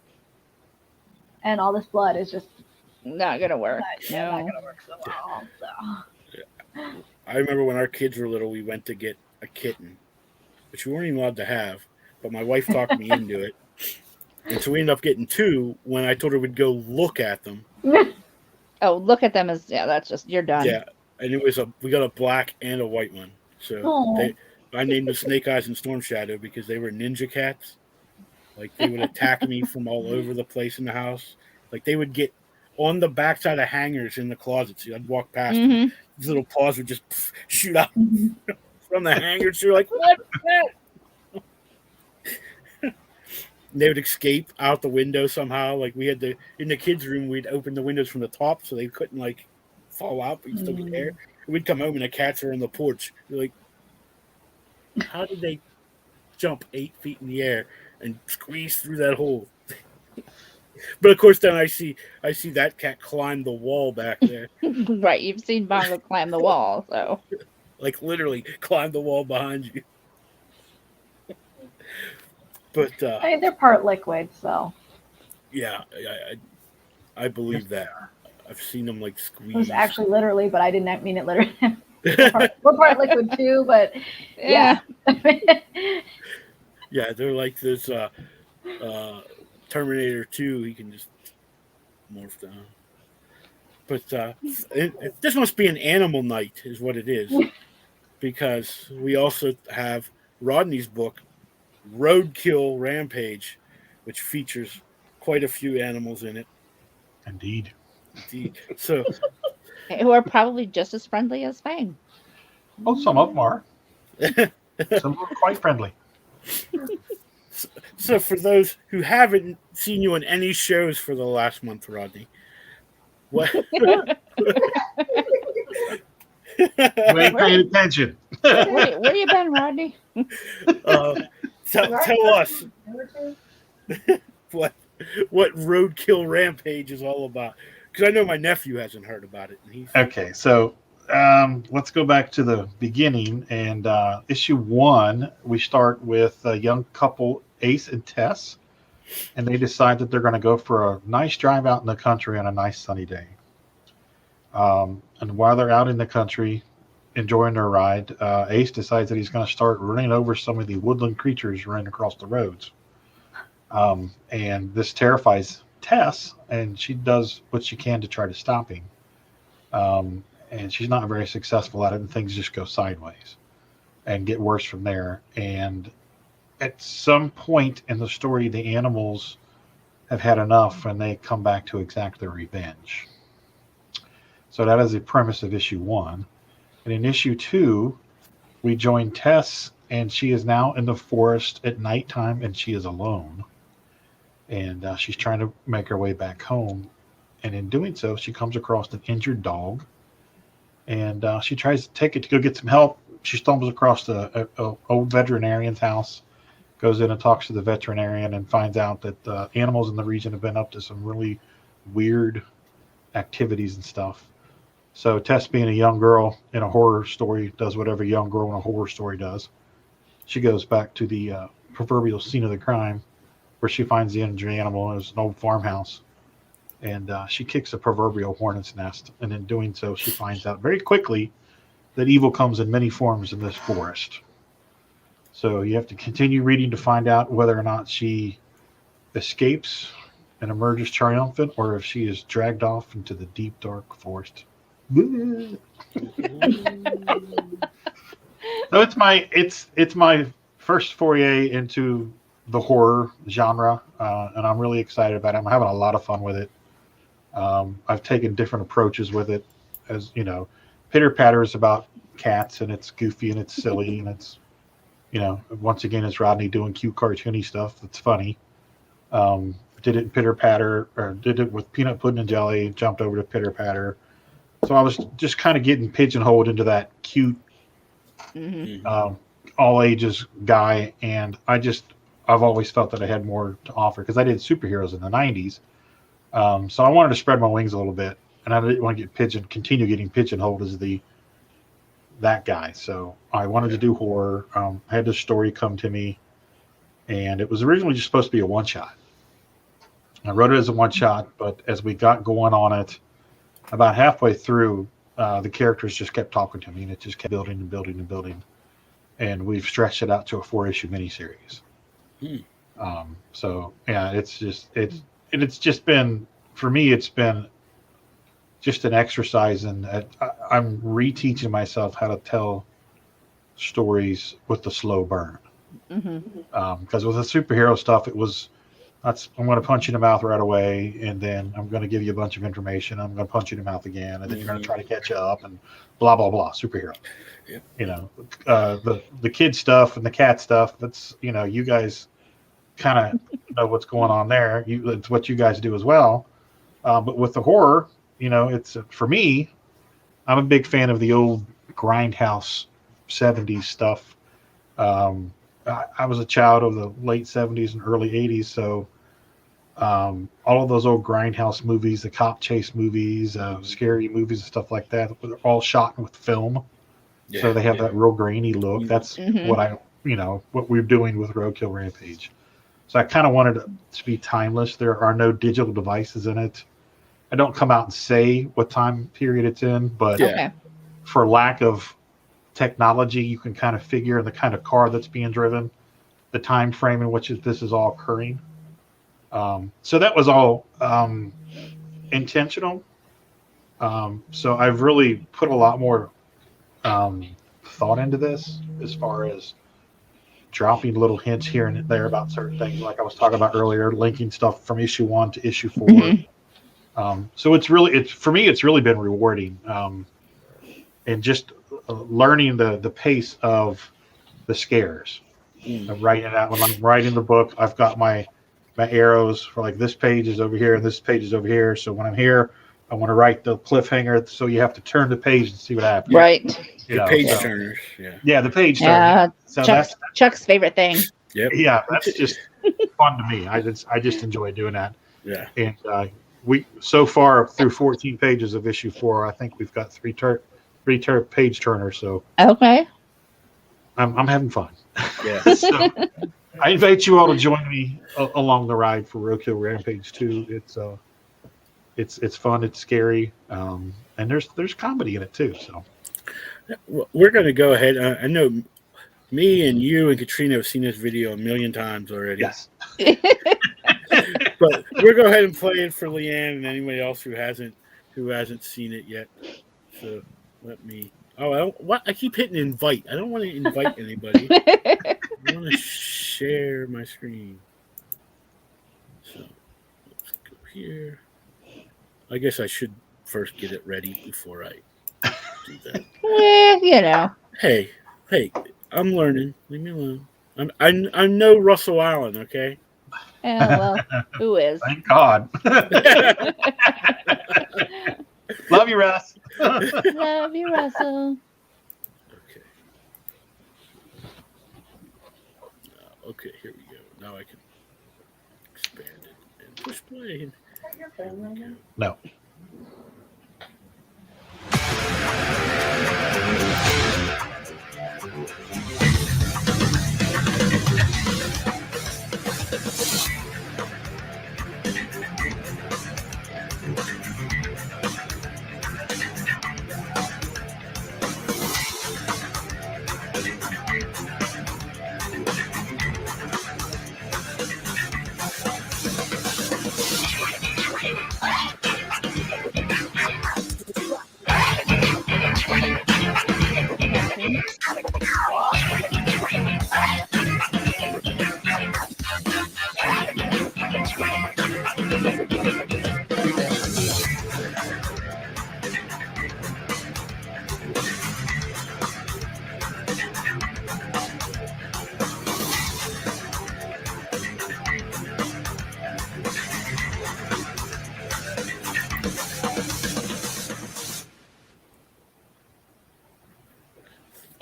and all this blood is just not gonna work. Not gonna work so well. So. I remember when our kids were little, we went to get a kitten, which we weren't even allowed to have, but my wife talked me into it, and so we ended up getting 2 when I told her we'd go look at them. Oh, look at them that's just, you're done. Yeah, and we got a black and a white one. So I named them Snake Eyes and Storm Shadow because they were ninja cats. They would attack me from all over the place in the house. They would get on the backside of hangers in the closets. I'd walk past them. These little paws would just shoot out from the hangers. You're like, what? they would escape out the window somehow. Like we had in the kids' room, we'd open the windows from the top so they couldn't like fall out, but you still get air. And we'd come home and the cats are on the porch. You're like, how did they jump 8 feet in the air and squeeze through that hole? But of course, then I see that cat climb the wall back there. Right, you've seen Bongo climb the wall, so like literally climb the wall behind you. But I mean, they're part liquid, so yeah, I believe that. I've seen them like squeeze. it was actually literally, but I didn't mean it literally. We're part liquid too, but yeah. Yeah, they're like this Terminator 2. He can just morph down. But this must be an animal night, is what it is, because we also have Rodney's book, Roadkill Rampage, which features quite a few animals in it. Indeed. So, who are probably just as friendly as Fang. Oh, some of them are. Some are quite friendly. So for those who haven't seen you on any shows for the last month, Rodney, what? We ain't paying attention. Where you been, Rodney? Tell us what Roadkill Rampage is all about. Because I know my nephew hasn't heard about it. Okay, so let's go back to the beginning. And issue 1, we start with a young couple, Ace and Tess, and they decide that they're going to go for a nice drive out in the country on a nice sunny day. And while they're out in the country enjoying their ride, Ace decides that he's going to start running over some of the woodland creatures running across the roads. And this terrifies Tess, and she does what she can to try to stop him. And she's not very successful at it, and things just go sideways and get worse from there. And at some point in the story, the animals have had enough, and they come back to exact their revenge. So that is the premise of issue 1. And in issue 2, we join Tess, and she is now in the forest at nighttime, and she is alone. And she's trying to make her way back home. And in doing so, she comes across an injured dog. And she tries to take it to go get some help. She stumbles across an old veterinarian's house, goes in and talks to the veterinarian, and finds out that the animals in the region have been up to some really weird activities and stuff. So Tess, being a young girl in a horror story, does whatever a young girl in a horror story does. She goes back to the proverbial scene of the crime, where she finds the injured animal. It was an old farmhouse. And she kicks a proverbial hornet's nest. And in doing so, she finds out very quickly that evil comes in many forms in this forest. So you have to continue reading to find out whether or not she escapes and emerges triumphant, or if she is dragged off into the deep, dark forest. So it's my first foray into the horror genre, and I'm really excited about it. I'm having a lot of fun with it. I've taken different approaches with it. As you know, Pitter Patter is about cats, and it's goofy and it's silly, and it's, once again, it's Rodney doing cute cartoony stuff that's funny. Did it in Pitter Patter, or did it with Peanut Pudding and Jelly, jumped over to Pitter Patter. So I was just kind of getting pigeonholed into that cute, all ages guy, and I've always felt that I had more to offer, because I did superheroes in the 90s. So I wanted to spread my wings a little bit, and I didn't want to continue getting pigeonholed as that guy. So I wanted to do horror. I had this story come to me, and it was originally just supposed to be a one-shot. I wrote it as a one-shot, but as we got going on it, about halfway through, the characters just kept talking to me, and it just kept building and building and building. And we've stretched it out to a 4-issue miniseries. So yeah, it's just been, for me, it's been just an exercise in that I'm reteaching myself how to tell stories with the slow burn. Because with the superhero stuff, I'm going to punch you in the mouth right away, and then I'm going to give you a bunch of information. I'm going to punch you in the mouth again, and then you're going to try to catch up, and blah blah blah. Superhero. The kid stuff and the cat stuff. That's you guys kind of know what's going on there. It's what you guys do as well. But with the horror, it's for me. I'm a big fan of the old grindhouse 70s stuff. I was a child of the late 70s and early 80s, so all of those old grindhouse movies, the cop chase movies, scary movies and stuff like that, they're all shot with film. Yeah, so they have that real grainy look. That's what we're doing with Roadkill Rampage. So I kind of wanted it to be timeless. There are no digital devices in it. I don't come out and say what time period it's in, but for lack of technology, you can kind of figure the kind of car that's being driven, the time frame in which this is all occurring. So that was all intentional. So I've really put a lot more thought into this as far as dropping little hints here and there about certain things, like I was talking about earlier, linking stuff from issue 1 to issue 4. So it's for me, it's really been rewarding, and just learning the pace of the scares. I'm writing it out. When I'm writing the book, I've got my arrows for like this page is over here and this page is over here. So when I'm here, I want to write the cliffhanger, so you have to turn the page and see what happens. Right. The page turners. Yeah, the page turners. So Chuck's favorite thing. Yep. Yeah, that's just fun to me. I just enjoy doing that. Yeah. And we so far through 14 pages of issue 4, I think we've got three page turners. So okay, I'm having fun. Yeah. So I invite you all to join me along the ride for Roadkill Rampage 2. It's fun, it's scary, and there's comedy in it too. So we're going to go ahead. I know me and you and Katrina have seen this video a million times already. Yes. But we'll go ahead and play it for LeAnne and anybody else who hasn't seen it yet. So let me. I keep hitting invite. I don't want to invite anybody. I want to share my screen. So let's go here. I guess I should first get it ready before I do that. Hey, I'm learning. Leave me alone. I'm no Russell Allen, okay? Yeah, well, who is? Thank God. Love you, Russ. Love you, Russell. Okay, here we go. Now I can expand it and push play. No.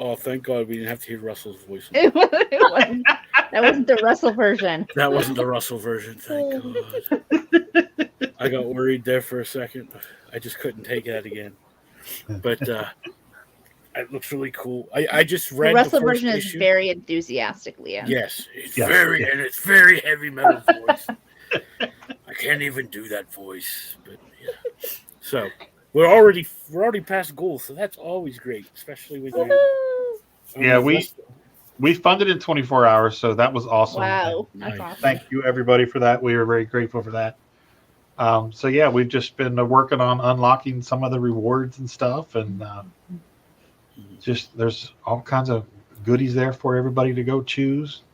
Oh, thank God we didn't have to hear Russell's voice. That wasn't the Russell version. That wasn't the Russell version, thank God. I got worried there for a second. I just couldn't take that again. But it looks really cool. I just read the Russell the first version issue. Is very enthusiastic, LeAnne. Yes, it's very heavy metal voice. I can't even do that voice, but yeah. So we're already past goal, so that's always great, especially with we funded in 24 hours, so that was awesome. Wow, that's awesome. Thank you everybody for that. We are very grateful for that. So yeah, we've just been working on unlocking some of the rewards and stuff, and just there's all kinds of goodies there for everybody to go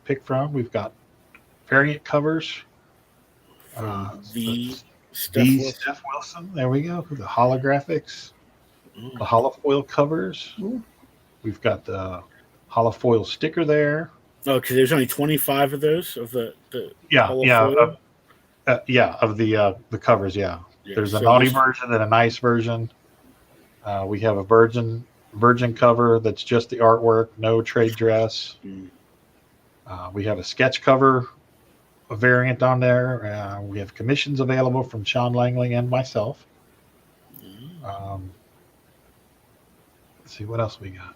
pick from. We've got variant covers. Steph Wilson. There we go. The holographics, the holofoil covers. We've got the holofoil sticker there. Oh, because there's only 25 of those of the Yeah, holofoil? of the covers. Yeah, there's a so naughty version and a nice version. We have a virgin cover that's just the artwork, no trade dress. We have a sketch cover, a variant on there. We have commissions available from Sean Langley and myself. Let's see what else we got.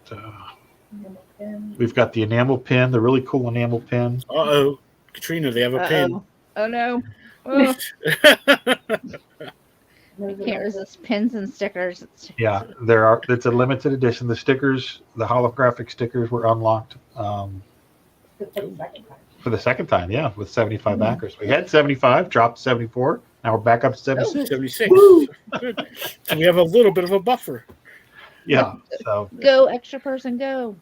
We've got the enamel pin, the really cool enamel pin. Uh-oh. Katrina, they have a pin. Oh, no. Oh. I can't resist pins and stickers. Yeah, it's a limited edition. The stickers, the holographic stickers were unlocked for the second time, yeah, with 75 backers. We had 75, dropped 74. Now we're back up to 76. 76. Good. So we have a little bit of a buffer. Yeah. So go, extra person, go.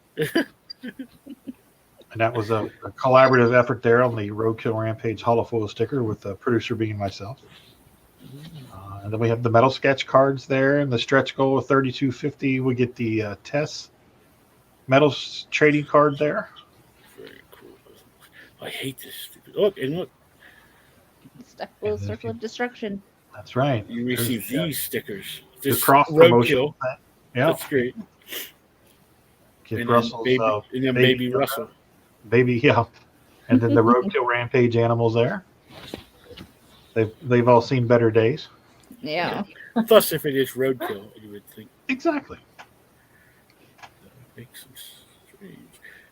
And that was a collaborative effort there on the Roadkill Rampage holofoil sticker, with the producer being myself. And then we have the metal sketch cards there, and the stretch goal of 3250. We get the Tess metal trading card there. Very cool. I hate this stupid. Look. Stuff will circle of destruction. That's right. You receive these stickers. This cross promotion. Yeah, that's great. Get and Russell's baby Russell. Baby, yeah. And then the Roadkill Rampage animals there. They've all seen better days. Yeah. Plus, if it is Roadkill, you would think. Exactly. That makes them strange.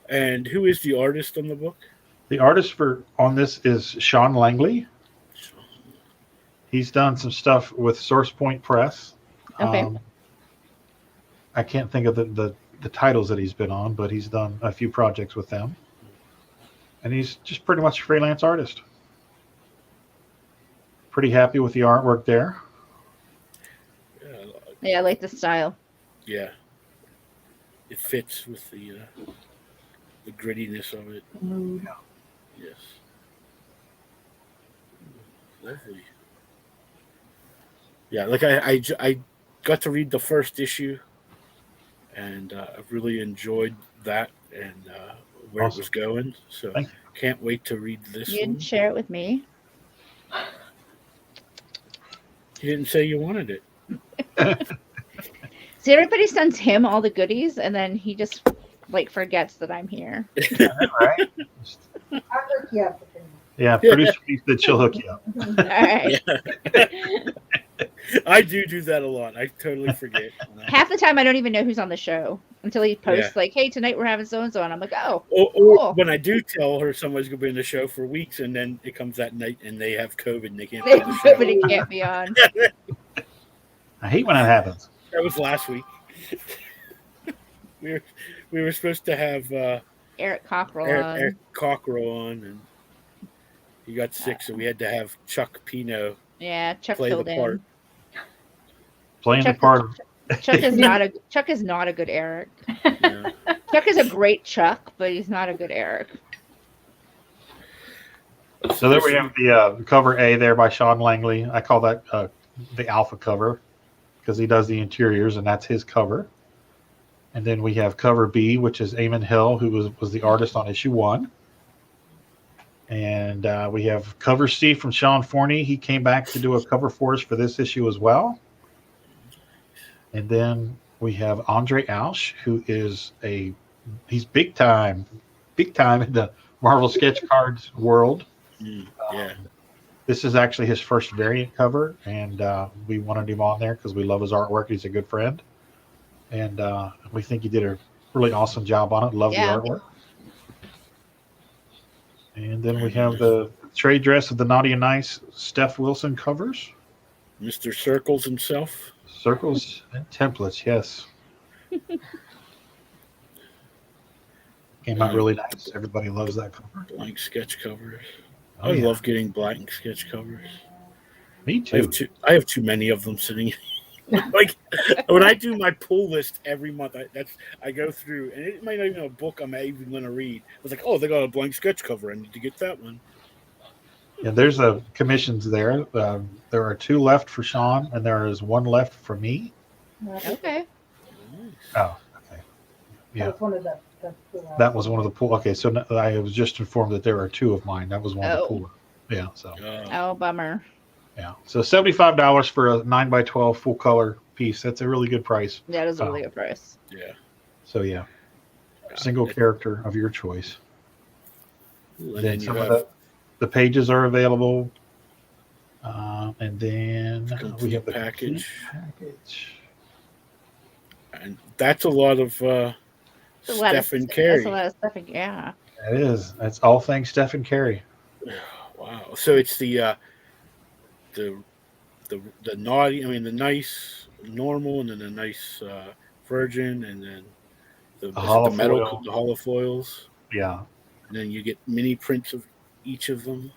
And who is the artist on the book? The artist on this is Sean Langley. He's done some stuff with Source Point Press. Okay. I can't think of the titles that he's been on, but he's done a few projects with them. And he's just pretty much a freelance artist. Pretty happy with the artwork there. Yeah, I like the style. Yeah. It fits with the grittiness of it. Yeah. Yes. Lovely. Yeah, like I got to read the first issue, and I really enjoyed that and where it was going. So can't wait to read this You one. didn't share it with me. You didn't say you wanted it. See, everybody sends him all the goodies, and then he just forgets that I'm here. Right? I'll hook you up. Yeah, producer said she'll hook you up. All right. I do that a lot. I totally forget. Half the time, I don't even know who's on the show until he posts "Hey, tonight we're having so and so," and I'm like, "Oh." Or cool. When I do tell her somebody's gonna be in the show for weeks, and then it comes that night and they have COVID and they can't be on the show. Nobody can't be on. I hate when that happens. That was last week. we were supposed to have Eric Cockrell on, and he got sick, so we had to have Chuck Pino. Yeah, Chuck play filled the in. part. Playing the part. Chuck is not a good Eric. Yeah. Chuck is a great Chuck, but he's not a good Eric. So there we have the cover A there by Sean Langley. I call that the alpha cover because he does the interiors, and that's his cover. And then we have cover B, which is Eamon Hill, who was the artist on issue 1. And we have cover C from Sean Forney. He came back to do a cover for us for this issue as well. And then we have Andre Ausch, who is he's big time in the Marvel sketch cards world. Yeah. This is actually his first variant cover, and we wanted him on there because we love his artwork. He's a good friend, and we think he did a really awesome job on it. Love the artwork. And then we have the trade dress of the Naughty and Nice Steph Wilson covers. Mr. Circles himself. Circles and templates, yes. Came out really nice. Everybody loves that cover. Blank sketch covers. Oh, I love getting blank sketch covers. Me too. I have too many of them sitting. Like when I do my pull list every month, I go through, and it might not even be a book I'm even going to read. I was like, oh, they got a blank sketch cover. I need to get that one. Yeah, there's commissions there. There are 2 left for Sean, and there is 1 left for me. Okay. Oh, okay. Yeah. That's one of the That was one of the pool. Okay, so I was just informed that there are two of mine. That was one of the pool. Yeah, so. Oh, bummer. Yeah, so $75 for a 9x12 full color piece. That's a really good price. That is a really good price. Yeah. So yeah, single character of your choice. And then some of the pages are available, and then we have the package. And that's a lot of Stephen Carey. That's a lot of Stephen. Yeah. It is. That's all things Stephen Carey. Wow. So it's the naughty. I mean, the nice normal, and then the nice virgin, and then the metal, the holofoils. Yeah. And then you get mini prints of each of them.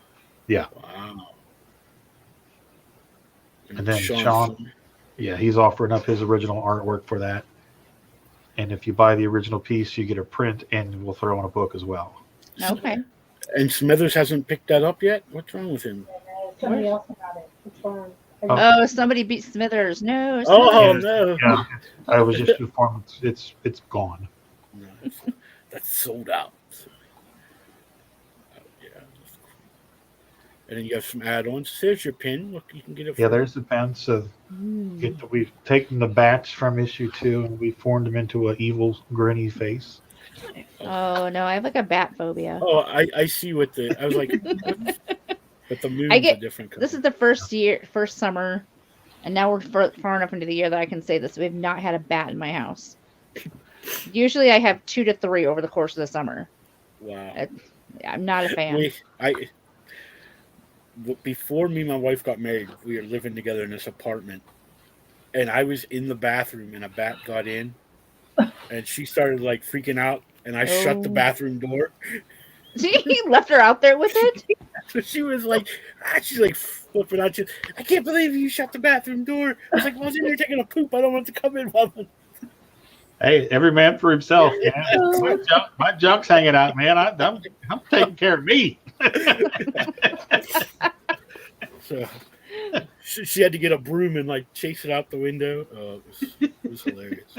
Yeah. Wow. And then Sean, he's offering up his original artwork for that. And if you buy the original piece, you get a print, and we'll throw in a book as well. Okay. And Smithers hasn't picked that up yet? What's wrong with him? Somebody else got it. It's gone. Oh, somebody beat Smithers. No. Oh, no. Yeah, I was just informed it's gone. No, that's sold out. And then you have some add-ons. There's your pin. Look, you can get it. Yeah, there's the pen. So we've taken the bats from issue 2 and we formed them into an evil, grinny face. Oh no, I have like a bat phobia. Oh, I see what I was like. But the moon's a different color. This is the first summer, and now we're far enough into the year that I can say this. We have not had a bat in my house. Usually, I have 2 to 3 over the course of the summer. Wow. I'm not a fan. Before me and my wife got married, we were living together in this apartment, and I was in the bathroom, and a bat got in, and she started like freaking out, and I shut the bathroom door. He left her out there with it. So she was like, she's like flipping out. I can't believe you shut the bathroom door. I was like, well, I was in there taking a poop. I don't want to come in, Mama. Hey, every man for himself. Man. My junk's hanging out, man. I'm taking care of me. So she had to get a broom and like chase it out the window. Oh, it was hilarious.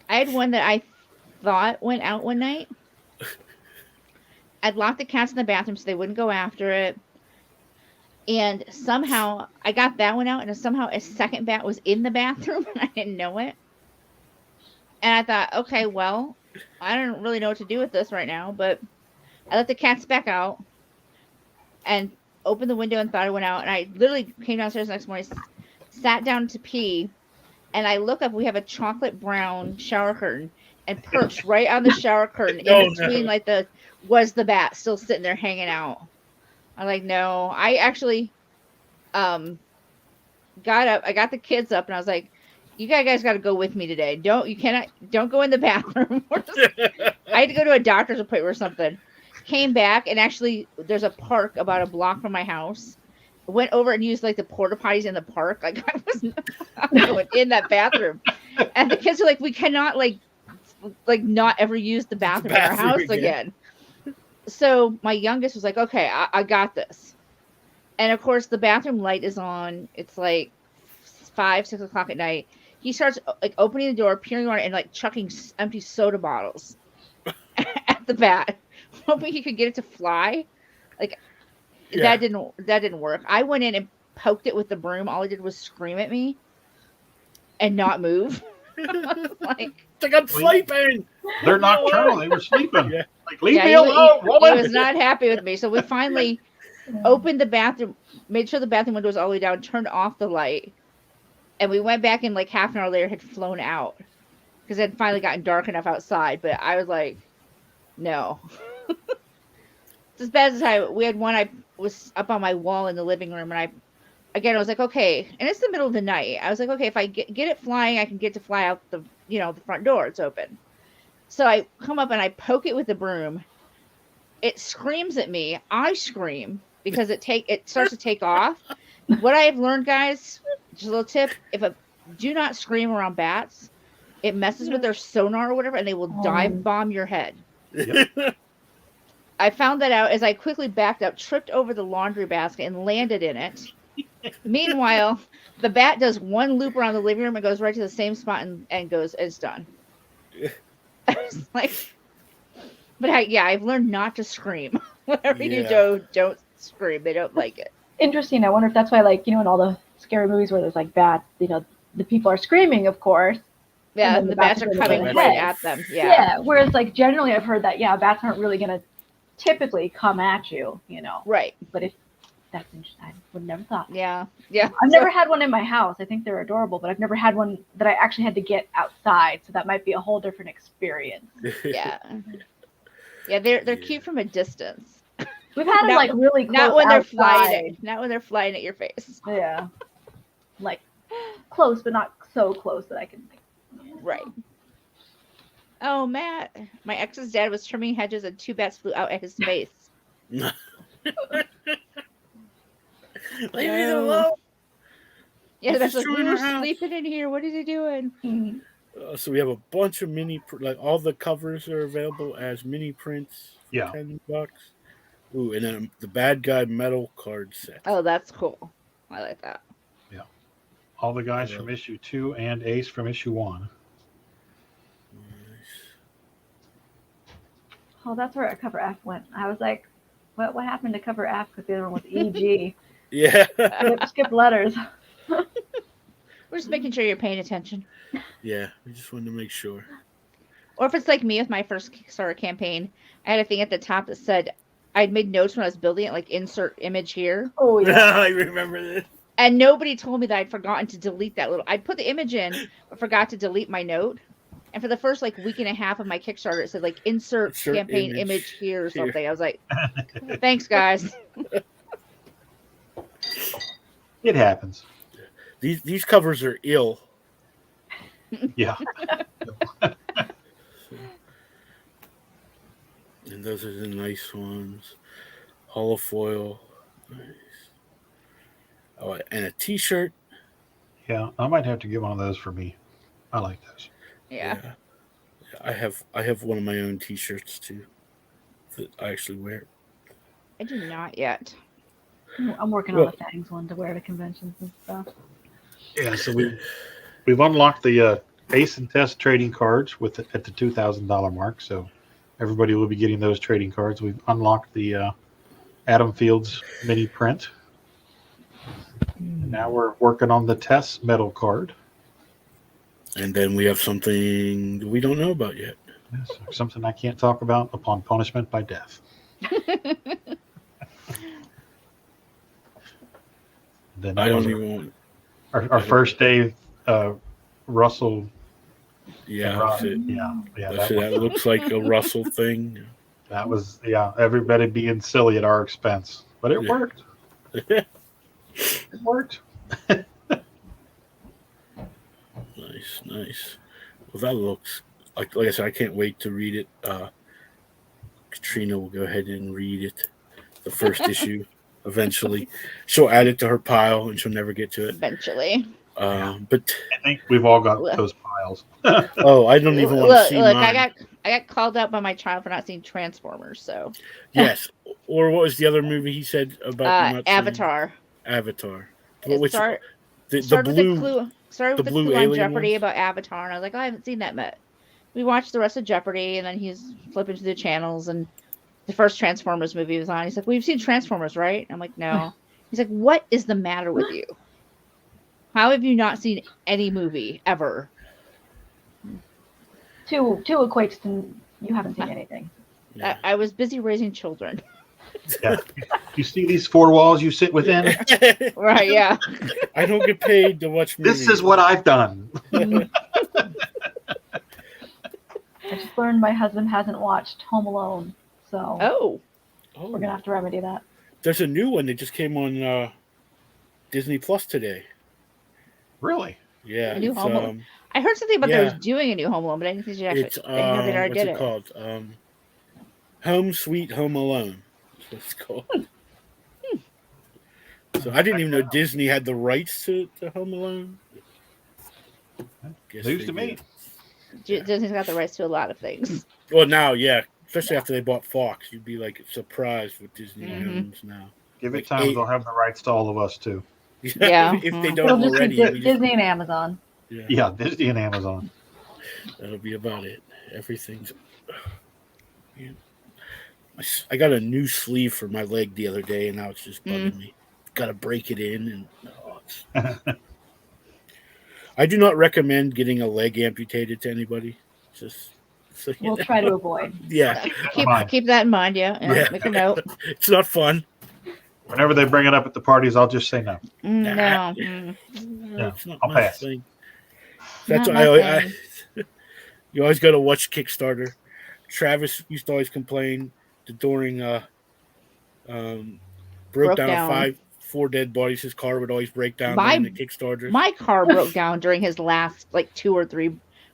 I had one that I thought went out one night. I'd locked the cats in the bathroom so they wouldn't go after it. And somehow I got that one out, and somehow a second bat was in the bathroom, and I didn't know it. And I thought, okay, well, I don't really know what to do with this right now, but I let the cats back out and opened the window and thought it went out. And I literally came downstairs the next morning, sat down to pee, and I look up, we have a chocolate brown shower curtain, and perched right on the shower curtain in between was the bat still sitting there hanging out. I'm like, no. I actually got up, I got the kids up, and I was like, you guys got to go with me today. Don't go in the bathroom. I had to go to a doctor's appointment or something. Came back, and actually there's a park about a block from my house. Went over and used like the porta potties in the park. Like I was not going in that bathroom. And the kids are like, we cannot like not ever use the bathroom in our house again. So my youngest was like, okay, I got this. And of course the bathroom light is on. It's like 5-6 o'clock at night. He starts like opening the door, peering around, and like chucking empty soda bottles at the bat, hoping he could get it to fly. Like that didn't work. I went in and poked it with the broom. All it did was scream at me and not move. Like I'm sleeping. They're nocturnal. They were sleeping. Yeah. Like leave me alone, woman. He was not happy with me. So we finally opened the bathroom, made sure the bathroom window was all the way down, turned off the light. And we went back in like half an hour later, had flown out because it had finally gotten dark enough outside. But I was like, no. It's as bad as we had one. I was up on my wall in the living room, and I was like, okay. And it's the middle of the night. I was like, okay, if I get it flying, I can get to fly out the front door. It's open. So I come up and I poke it with the broom. It screams at me. I scream because it starts to take off. What I have learned, guys, just a little tip: do not scream around bats. It messes with their sonar or whatever, and they will dive bomb your head. Yep. I found that out as I quickly backed up, tripped over the laundry basket, and landed in it. Meanwhile, the bat does one loop around the living room and goes right to the same spot and goes, it's done. guys? Like, but I've learned not to scream. Whatever you don't scream. They don't like it. Interesting. I wonder if that's why, like, in all the scary movies where there's like bats, the people are screaming, of course. Yeah, the bats are coming right at them. Yeah. Whereas, like, generally I've heard that, bats aren't really going to typically come at you, Right. But if that's interesting, I would never thought. Yeah. I've never had one in my house. I think they're adorable, but I've never had one that I actually had to get outside. So that might be a whole different experience. Yeah. Yeah, they're cute from a distance. We've had them like really close. Not when they're flying. Not when they're flying at your face. Yeah. Like close, but not so close that I can. Right. Oh, Matt, my ex's dad was trimming hedges and 2 bats flew out at his face. Leave me alone. Yeah, that's like, we were sleeping in here. What is he doing? So we have a bunch of like all the covers are available as mini prints for $10. Ooh, and then the bad guy metal card set. Oh, that's cool. I like that. Yeah. All the guys from issue 2 and Ace from issue 1. Oh, that's where cover F went. I was like, what happened to cover F? Because the other one was EG. Yeah. Skip letters. We're just making sure you're paying attention. Yeah, we just wanted to make sure. Or if it's like me with my first Kickstarter campaign, I had a thing at the top that said, I'd made notes when I was building it, like insert image here. Oh, yeah. I remember this. And nobody told me that I'd forgotten to delete that little. I'd put the image in, but forgot to delete my note. And for the first like week and a half of my Kickstarter, it said like insert campaign image here or something. I was like, thanks, guys. It happens. These covers are ill. Yeah. And those are the nice ones. Holofoil. Nice. Oh, and a T-shirt. Yeah, I might have to get one of those for me. I like those. Yeah. I have one of my own T-shirts too that I actually wear. I do not yet. I'm working on the Fangs one to wear to conventions and stuff. Yeah, so we've unlocked the Ace and Test trading cards at the $2,000 mark. So everybody will be getting those trading cards. We've unlocked the Adam Fields mini print. And now we're working on the Test metal card. And then we have something we don't know about yet. Yes, something I can't talk about upon punishment by death. Then I don't even want our first day, Russell. Yeah, that looks like a Russell thing. That was everybody being silly at our expense, but it worked. It worked. Nice. Well, that looks like I said, I can't wait to read it. Katrina will go ahead and read it, the first issue. Eventually, she'll add it to her pile, and she'll never get to it. Eventually, but I think we've all got those piles. Oh, I don't even want to see mine. I got called out by my child for not seeing Transformers. So yes, or what was the other movie he said about Avatar? Avatar. Started with the clue on Jeopardy about Avatar, and I was like, I haven't seen that yet. We watched the rest of Jeopardy, and then he's flipping through the channels, and the first Transformers movie was on. He's like, we've seen Transformers, right? I'm like, no. He's like, what is the matter with you? How have you not seen any movie ever? Two equates to you haven't seen anything. Yeah. I was busy raising children. Yeah. You see these 4 walls you sit within? Right, yeah. I don't get paid to watch movies. This is what I've done. I just learned my husband hasn't watched Home Alone, so we're gonna have to remedy that. There's a new one that just came on Disney Plus today. Really? Yeah. A new Home Alone. I heard something about they was doing a new Home Alone, but I didn't think they actually. They already did it. What's it called? Home Sweet Home Alone. That's what it's called. So I didn't even know Disney had the rights to Home Alone. News to me. Disney's got the rights to a lot of things. Well, now, especially after they bought Fox, you'd be like surprised what Disney owns now. Give it time; they'll have the rights to all of us too. Yeah, if they don't already. Disney and Amazon. Yeah, Disney and Amazon. That'll be about it. Everything's. Man. I got a new sleeve for my leg the other day, and now it's just bugging me. Got to break it in, and I do not recommend getting a leg amputated to anybody. Just so We'll try to avoid. Yeah, keep that in mind. Yeah. Make a note. It's not fun. Whenever they bring it up at the parties, I'll just say no. No. It's not I'll my pass. thing. That's Not why my thing. you always got to watch Kickstarter. Travis used to always complain that during broke down 4 dead bodies. His car would always break down during the Kickstarter. My car broke down during his last 2 or 3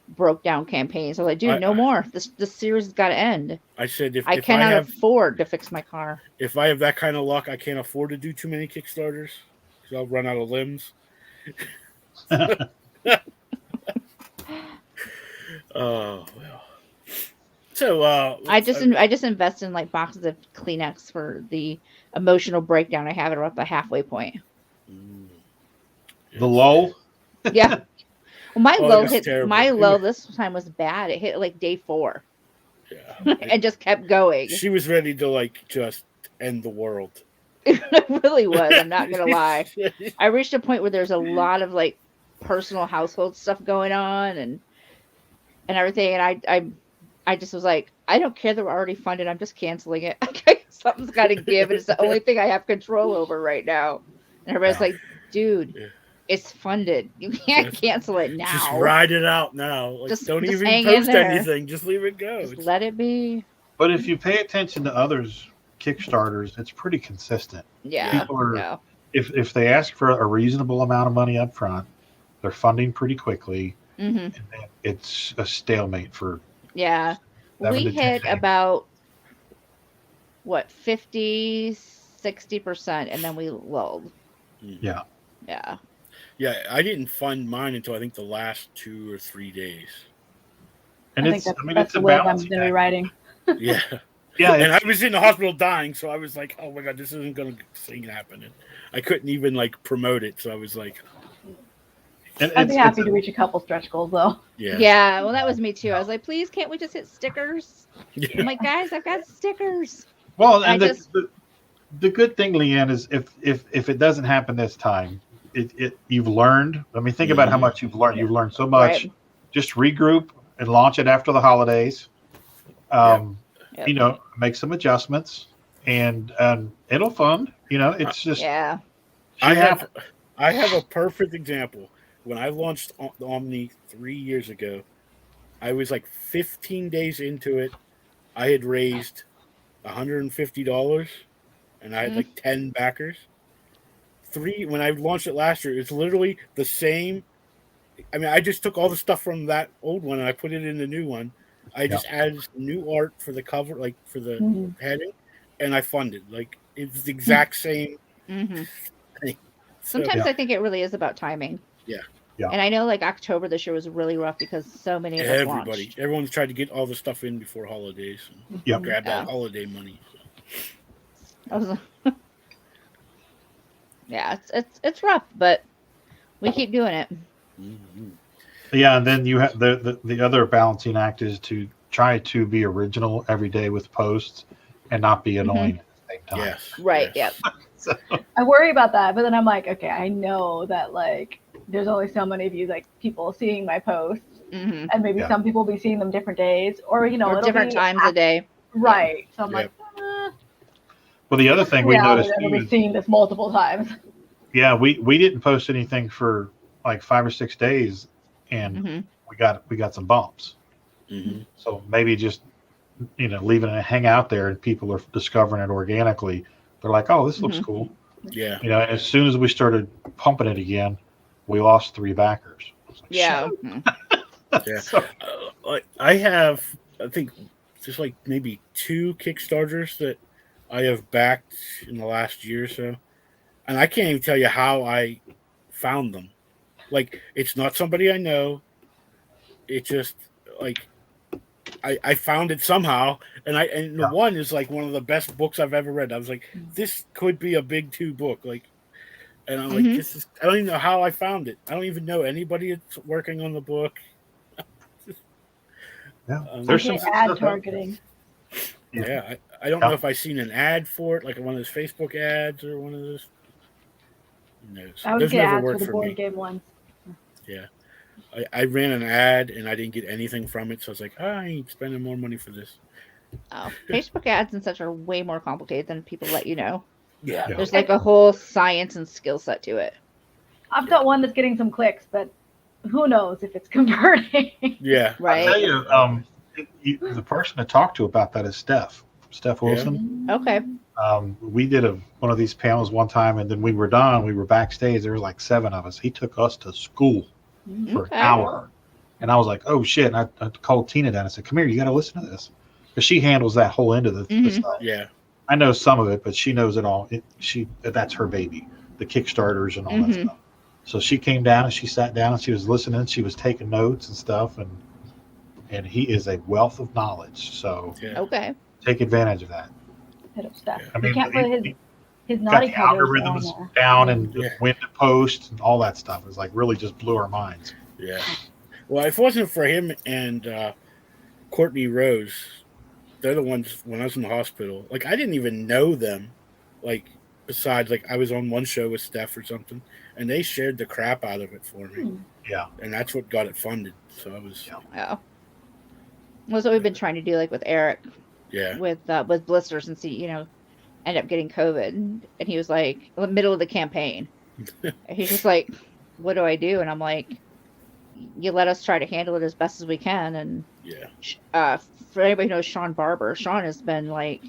broke down campaigns. I was like, dude, no more. This series has got to end. I said if I cannot afford to fix my car. If I have that kind of luck, I can't afford to do too many Kickstarters because I'll run out of limbs. Oh well. So I just invest in boxes of Kleenex for the emotional breakdown I have at about the halfway point. The lull. Yeah. Well, my low this time was bad. It hit day 4. Yeah. And just kept going. She was ready to just end the world. It really was. I'm not gonna lie. I reached a point where there's a lot of personal household stuff going on and everything, and I just was like, I don't care that we're already funded. I'm just canceling it. Something's got to give. It's the only thing I have control over right now. And everybody's like, dude, it's funded. You can't cancel it now. Just ride it out now. Don't even post anything. Just leave it go. Just let it be. But if you pay attention to others' Kickstarters, it's pretty consistent. Yeah. People are, if they ask for a reasonable amount of money up front, they're funding pretty quickly. Mm-hmm. And it's a stalemate for. Yeah. We hit about 50, 60%, and then we lulled. Yeah. Yeah. Yeah, I didn't fund mine until I think the last 2 or 3 days. And that's the wave I'm going to be riding. Yeah. Yeah. And I was in the hospital dying, so I was like, oh my God, this isn't going to happen. And I couldn't even promote it, so I was like. I'd be happy to reach a couple stretch goals, though. Yeah. Yeah, well, that was me, too. I was like, please, can't we just hit stickers? Yeah. I'm like, guys, I've got stickers. Well, and the good thing, LeAnne, is if it doesn't happen this time, you've learned. I mean, think about how much you've learned. You've learned so much. Right. Just regroup and launch it after the holidays. Make some adjustments, and it'll fund. It's just. Yeah. I have a perfect example. When I launched the Omni 3 years ago, I was 15 days into it. I had raised $150, and I had 10 backers. When I launched it last year, it's literally the same. I mean, I just took all the stuff from that old one and I put it in the new one. I just added new art for the cover, for the heading, and I funded. It's the exact same thing. Sometimes I think it really is about timing. Yeah. Yeah. And I know everyone's really rough because so many of us launched. Everyone's tried to get all the stuff in before holidays and grab that holiday money. Yeah, it's rough, but we keep doing it. Mm-hmm. Yeah, and then you have the other balancing act is to try to be original every day with posts and not be annoying at the same time. Yes. Right. Yes. So. I worry about that, but then I'm like, okay, I know that there's only so many of you people seeing my posts, and maybe some people will be seeing them different days, or different times a day. Right. So I'm like. Well, the other thing we noticed too, we've seen this multiple times. Yeah, we didn't post anything for 5 or 6 days, and we got some bumps. Mm-hmm. So maybe just leaving it hang out there, and people are discovering it organically. They're like, "Oh, this looks cool." Yeah. As soon as we started pumping it again, we lost 3 backers. Yeah. Yeah. So, I have, I think, just maybe 2 Kickstarters that I have backed in the last year or so, and I can't even tell you how I found them. It's not somebody I know. It just I found it somehow, and the one is one of the best books I've ever read. I was like, this could be a big 2 book, and I'm this is. I don't even know how I found it. I don't even know anybody that's working on the book. Yeah, There's some ad targeting. Yeah, I don't know if I've seen an ad for it, like one of those Facebook ads or one of those. I would those get never ads worked for the for board me. game ones. Yeah. I ran an ad and I didn't get anything from it, so I was like, I ain't spending more money for this. Oh, Facebook ads and such are way more complicated than people let you know. Yeah. There's like a whole science and skill set to it. I've got one that's getting some clicks, but who knows if it's converting. Yeah. Right. I'll tell you, the person to talk to about that is Steph Wilson. Okay. We did one of these panels one time, and then we were done. We were backstage. There were like 7 of us. He took us to school for an hour. And I was like, oh, shit. And I called Tina down and said, come here, you got to listen to this. Because she handles that whole end of the stuff. Yeah. I know some of it, but she knows it all. That's her baby, the Kickstarters and all that stuff. So she came down and she sat down and she was listening. She was taking notes and stuff. And he is a wealth of knowledge. So take advantage of that. Hit up stuff. I mean, he can't put his got naughty the covers algorithms down and when to post and all that stuff. It's like really just blew our minds. Yeah. Well, if it wasn't for him and Courtney Rose, they're the ones when I was in the hospital. Like, I didn't even know them. Like, besides, like, I was on one show with Steph or something, and they shared the crap out of it for me. Yeah. And that's what got it funded. So I was. Oh. That's what we've been trying to do, like with Eric. Yeah. With blisters and see, end up getting COVID. And he was like, in the middle of the campaign. He's just like, what do I do? And I'm like, you let us try to handle it as best as we can. And for anybody who knows Sean Barber, Sean has been like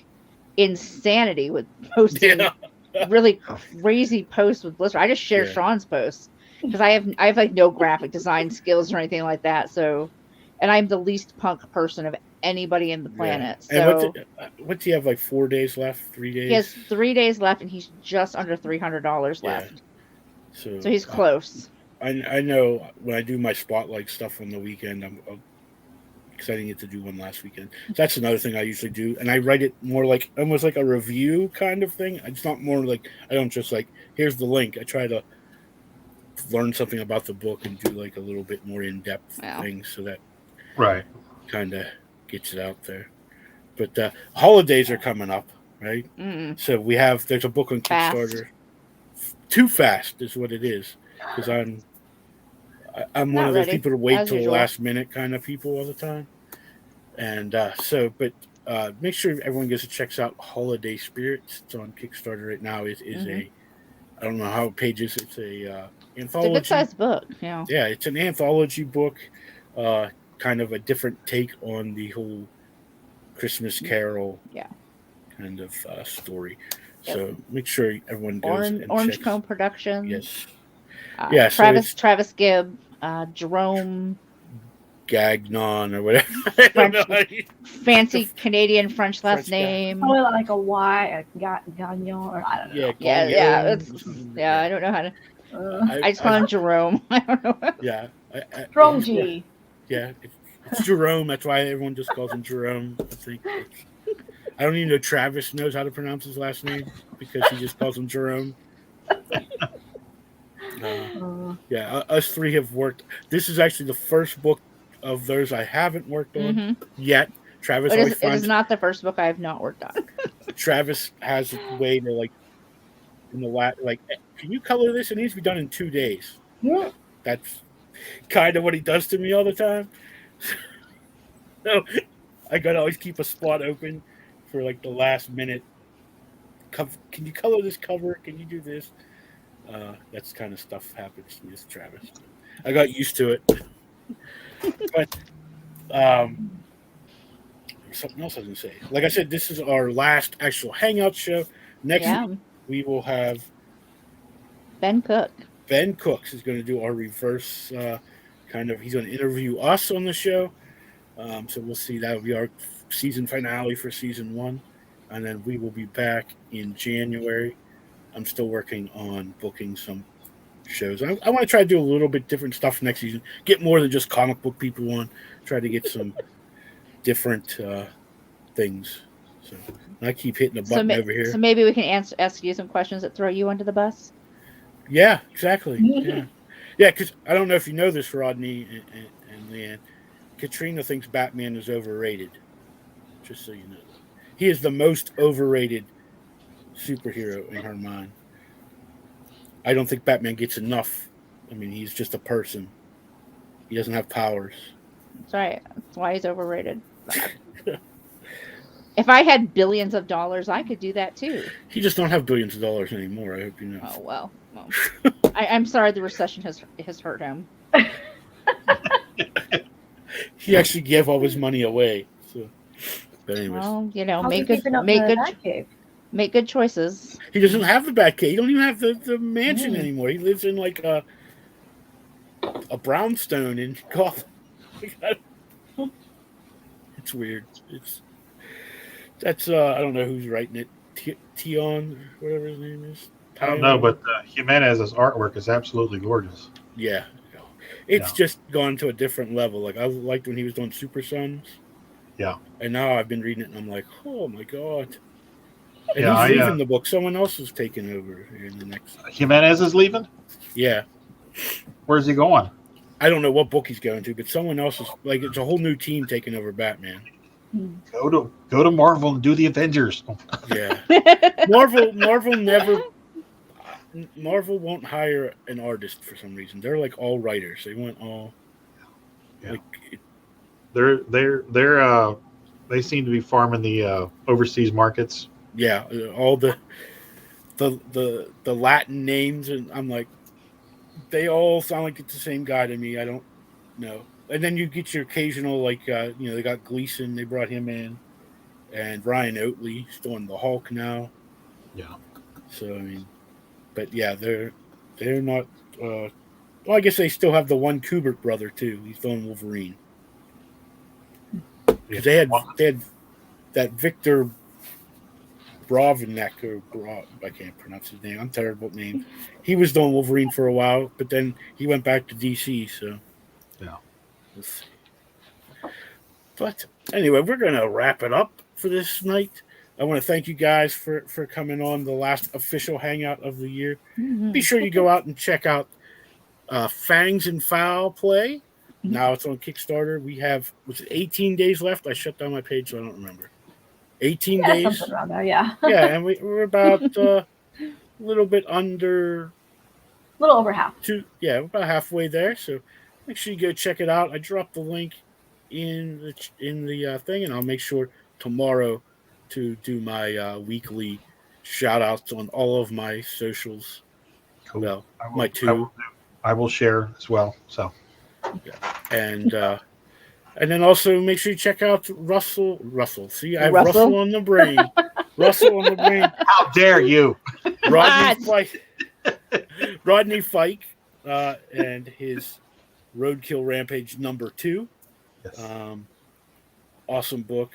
insanity with posting really crazy posts with blisters. I just share Sean's posts because I have like no graphic design skills or anything like that. So, and I'm the least punk person of anybody in the planet. So what's he have, like 4 days left? 3 days? He has 3 days left, and he's just under $300 left. So he's close. I know when I do my spotlight stuff on the weekend, because I didn't get to do one last weekend. So that's another thing I usually do, and I write it more like almost like a review kind of thing. It's not more like I don't just like here's the link. I try to learn something about the book and do like a little bit more in depth thing, so that kind of gets it out there. But holidays are coming up, right? So there's a book on Kickstarter. Too fast is what it is, because I'm one of those people to wait till the last minute kind of people all the time. And make sure everyone goes and checks out Holiday Spirits. It's on Kickstarter right now. It is I don't know how it pages. It's a anthology. It's a good sized book. Yeah. Yeah, it's an anthology book, kind of a different take on the whole Christmas Carol kind of story. So make sure everyone goes Orange Cone Productions. Yes. Travis Gibb, Jerome Gagnon or whatever. Fancy Canadian French last name. Probably like a Y, Gagnon, or I don't know. I don't know how to. I just call him Jerome. I don't know. Yeah. Jerome G. Yeah, it's Jerome. That's why everyone just calls him Jerome. I think. I don't even know Travis knows how to pronounce his last name because he just calls him Jerome. Us three have worked. This is actually the first book of theirs I haven't worked on yet. Travis it is not the first book I have not worked on. Travis has a way to can you color this? It needs to be done in 2 days. Yeah. That's kind of what he does to me all the time. So I gotta always keep a spot open for like the last minute. Can you color this cover? Can you do this? That's kind of stuff happens to me with Travis. I got used to it. But something else I was going to say. Like I said, this is our last actual Hangout show. Next week, we will have Ben Cook. Ben Cooks is going to do our reverse he's going to interview us on the show. So we'll see. That will be our season finale for season 1. And then we will be back in January. I'm still working on booking some shows. I want to try to do a little bit different stuff next season. Get more than just comic book people on. Try to get some different things. So I keep hitting the button over here. So maybe we can ask you some questions that throw you under the bus? Yeah, exactly. Yeah, because I don't know if you know this, Rodney and LeAnne. Katrina thinks Batman is overrated. Just so you know, he is the most overrated superhero in her mind. I don't think Batman gets enough. I mean, he's just a person. He doesn't have powers. That's right. That's why he's overrated. If I had billions of dollars, I could do that too. He just don't have billions of dollars anymore. I hope you know. Oh well. I'm sorry. The recession has hurt him. He actually gave all his money away. So, but anyways, Well, How's he make good keeping up make the good Batcave? make good choices. he doesn't have the Batcave. He don't even have the mansion anymore. He lives in like a brownstone in Gotham. It's weird. That's I don't know who's writing it. Tion, whatever his name is. I don't know, but Jimenez's artwork is absolutely gorgeous. Yeah, it's just gone to a different level. Like I liked when he was doing Super Sons. Yeah, and now I've been reading it, and I'm like, oh my god. And yeah, he's leaving the book. Someone else is taking over in the next. Jimenez is leaving. Yeah. Where's he going? I don't know what book he's going to, but someone else is like it's a whole new team taking over Batman. Go to Marvel and do the Avengers. Yeah. Marvel won't hire an artist for some reason. They're like all writers. They want all. Yeah. Like, they seem to be farming the overseas markets. Yeah, all the Latin names, and I'm like, they all sound like it's the same guy to me. I don't know. And then you get your occasional like they got Gleason. They brought him in, and Ryan Oatley is doing the Hulk now. Yeah. So I mean, but yeah, they're not. Well, I guess they still have the one Kubert brother too. He's doing Wolverine. Because they had that Victor Bravenek, I can't pronounce his name. I'm terrible at names. He was doing Wolverine for a while, but then he went back to DC. So yeah. But anyway, we're gonna wrap it up for this night. I want to thank you guys for coming on the last official hangout of the year. Mm-hmm. Be sure you go out and check out Fangs and Foul Play. Now it's on Kickstarter. We have 18 days left. I shut down my page, so I don't remember. 18 days. Something around there, yeah. Yeah, and we're about a little bit under. A little over half. We're about halfway there. So make sure you go check it out. I dropped the link in the thing, and I'll make sure tomorrow to do my weekly shout outs on all of my socials. Cool. Well, my two. I will share as well. So. Yeah. And then also make sure you check out Russell. See, I have Russell? Russell on the brain. Russell on the brain. How dare you? Rodney Fyke and his Roadkill Rampage #2. Yes. Awesome book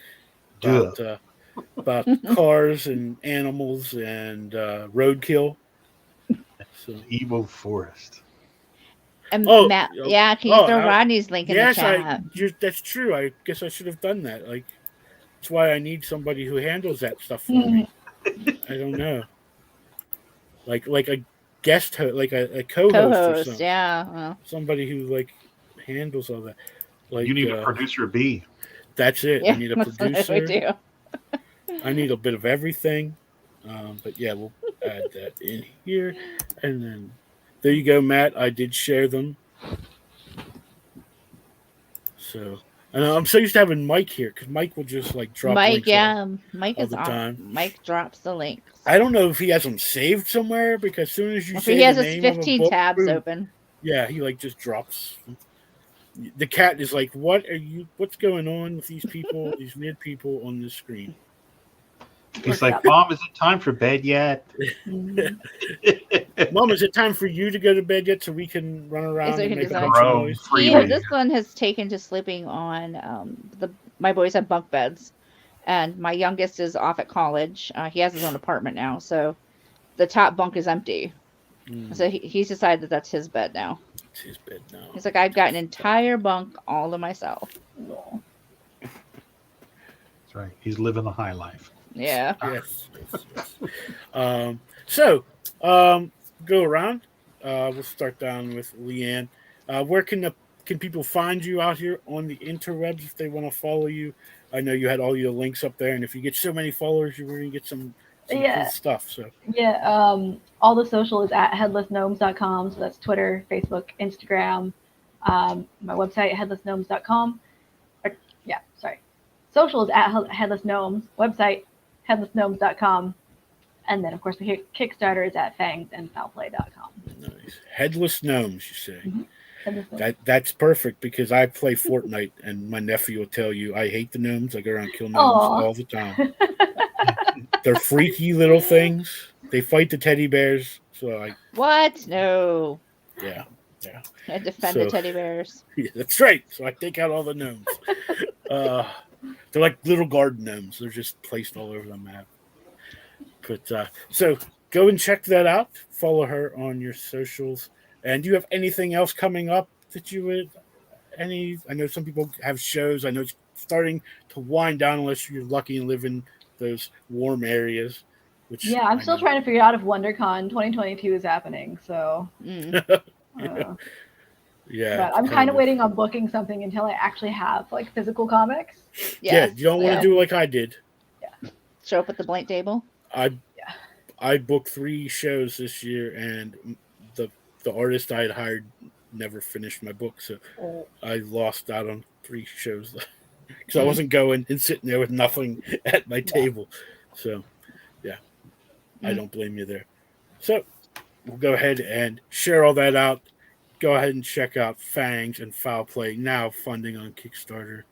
about cars and animals and roadkill. So, Evil Forest. And Oh, Matt, yeah, can you throw oh, Rodney's link in the chat? That's true. I guess I should have done that. Like, that's why I need somebody who handles that stuff for me. I don't know. Like a guest host, like a co-host or something. Yeah. Well. Somebody who like handles all that. Like You need a producer B. That's it. Yeah, I need a that's what producer. we do. I need a bit of everything. But yeah, we'll add that in here. And then there you go, Matt. I did share them. So, and I'm so used to having Mike here because Mike will just like drop Mike, links Mike all is the on. time. Mike drops the links. I don't know if he has them saved somewhere because as soon as you say He has the his name of a 15 book, tabs boom. open. Yeah, he like just drops. The cat is like, what's going on with these people, these weird people on this screen? He's like, Mom, is it time for bed yet? Mom, is it time for you to go to bed yet so we can run around and make a bunch of noise? This one has taken to sleeping on my boys have bunk beds, and my youngest is off at college. He has his own apartment now, so the top bunk is empty. So he's decided that that's his bed now. It's his bed now. He's like, I've got an entire bunk all to myself. That's right. He's living the high life. Yeah. Yes. So, go around. We'll start down with LeAnne. Where can the can people find you out here on the interwebs if they want to follow you? I know you had all your links up there, and if you get so many followers, you're going to get some cool stuff. So all the social is at headlessgnomes.com. So that's Twitter, Facebook, Instagram. My website, headlessgnomes.com. Social is at headlessgnomes. Website, headlessgnomes.com. And then, of course, the Kickstarter is at fangsandfoulplay.com. Nice. Headless Gnomes, you say? Mm-hmm. That's perfect because I play Fortnite, and my nephew will tell you I hate the gnomes. I go around killing gnomes all the time. They're freaky little things. They fight the teddy bears. So What? No. Yeah. I defend the teddy bears. Yeah, that's right. So I take out all the gnomes. They're like little garden gnomes. They're just placed all over the map. But so go and check that out. Follow her on your socials. And do you have anything else coming up that you would? I know some people have shows. I know it's starting to wind down unless you're lucky and live in those warm areas. I'm still trying to figure out if WonderCon 2022 is happening. So. Yeah, but I'm kind of waiting on booking something until I actually have like physical comics. Yeah, you don't want to do like I did. Yeah. Show up at the blank table. I booked 3 shows this year, and the artist I had hired never finished my book, so I lost out on 3 shows because I wasn't going and sitting there with nothing at my table. So, I don't blame you there. So, we'll go ahead and share all that out. Go ahead and check out Fangs and Foul Play, now funding on Kickstarter.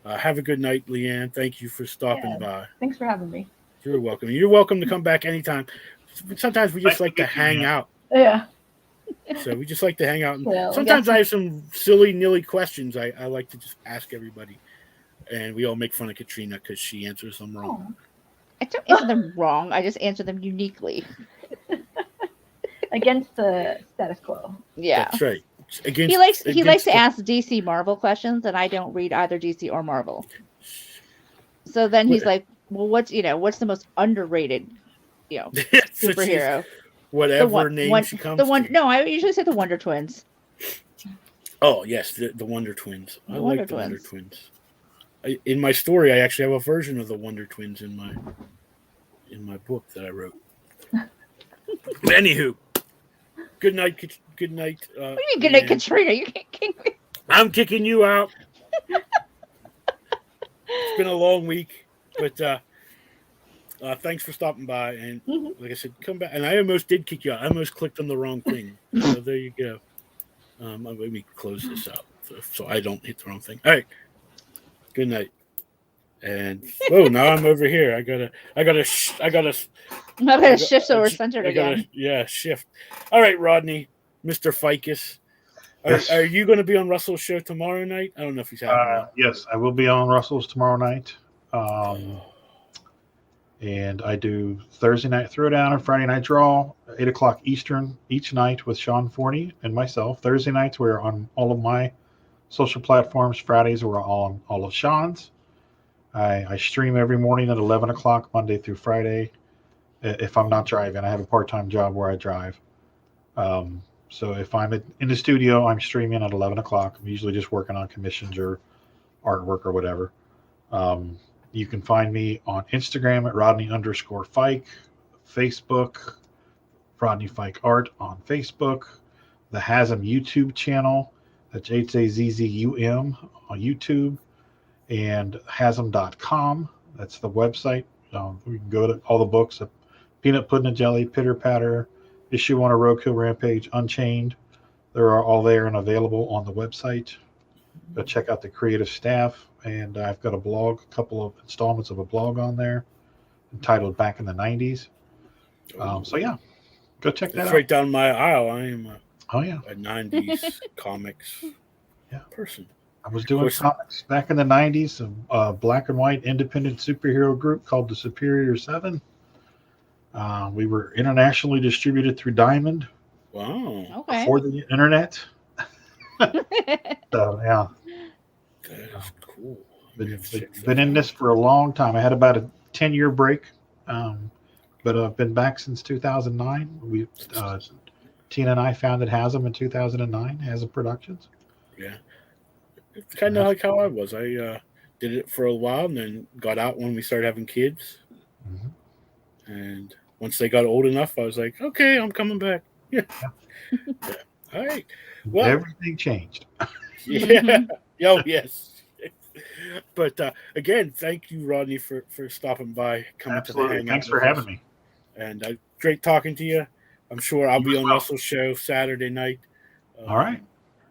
Have a good night, LeAnne. Thank you for stopping by. Thanks for having me. You're welcome. You're welcome to come back anytime. Sometimes we just like to hang out. Yeah. So we just like to hang out. And sometimes I have some silly, nilly questions I like to just ask everybody. And we all make fun of Katrina because she answers them wrong. I don't answer them wrong. I just answer them uniquely. Against the status quo. Yeah. That's right. He likes to ask DC Marvel questions, and I don't read either DC or Marvel. So then he's like, well, what's the most underrated, superhero? Whatever name she comes to. No, I usually say the Wonder Twins. Oh, yes, the Wonder Twins. I like the Wonder Twins. In my story, I actually have a version of the Wonder Twins in my book that I wrote. Anywho, good night. Good night. What do you mean, good night, Katrina? You can't kick me. I'm kicking you out. It's been a long week, but thanks for stopping by. And like I said, come back. And I almost did kick you out. I almost clicked on the wrong thing. So there you go. Let me close this out so I don't hit the wrong thing. All right. Good night. And now I'm over here. I gotta shift so we're centered again. Shift. All right, Rodney, Mr. Fyke. Are you going to be on Russell's show tomorrow night? I don't know if he's having Yes, I will be on Russell's tomorrow night. And I do Thursday night throwdown and Friday night draw, 8 o'clock Eastern each night with Sean Forney and myself. Thursday nights we're on all of my social platforms. Fridays we're on all of Sean's. I stream every morning at 11 o'clock Monday through Friday. If I'm not driving, I have a part-time job where I drive. So if I'm in the studio, I'm streaming at 11 o'clock. I'm usually just working on commissions or artwork or whatever. You can find me on Instagram at Rodney_Fyke, Facebook, Rodney Fyke Art on Facebook, the Hasm YouTube channel, that's HAZZUM on YouTube, and Hasm.com. That's the website. We can go to all the books, Peanut Pudding and Jelly, Pitter Patter, Issue 1 of Roadkill Rampage, Unchained. They're all there and available on the website. Go check out the creative staff. And I've got a blog, a couple of installments of a blog on there entitled Back in the 90s. So, yeah, go check that out. Right down my aisle. I am a 90s comics person. I was doing comics back in the 90s, a black and white independent superhero group called the Superior 7. We were internationally distributed through Diamond. Wow. Okay. Before the internet. So, yeah. That's cool. Been in this for a long time. I had about a 10-year break, but I've been back since 2009. Tina and I founded Hasm in 2009, Hasm Productions. Yeah. It's kind of like how I was. I did it for a while and then got out when we started having kids. Mm-hmm. And once they got old enough, I was like, okay, I'm coming back. Yeah. Yeah. All right. Well, Everything changed. yeah. Mhm. Oh, yes. But again, thank you, Rodney, for stopping by, coming to the Absolutely. hangout. Thanks for with having us. me. And great talking to you. I'm sure I'll You be as on well. Russell's show Saturday night. All right.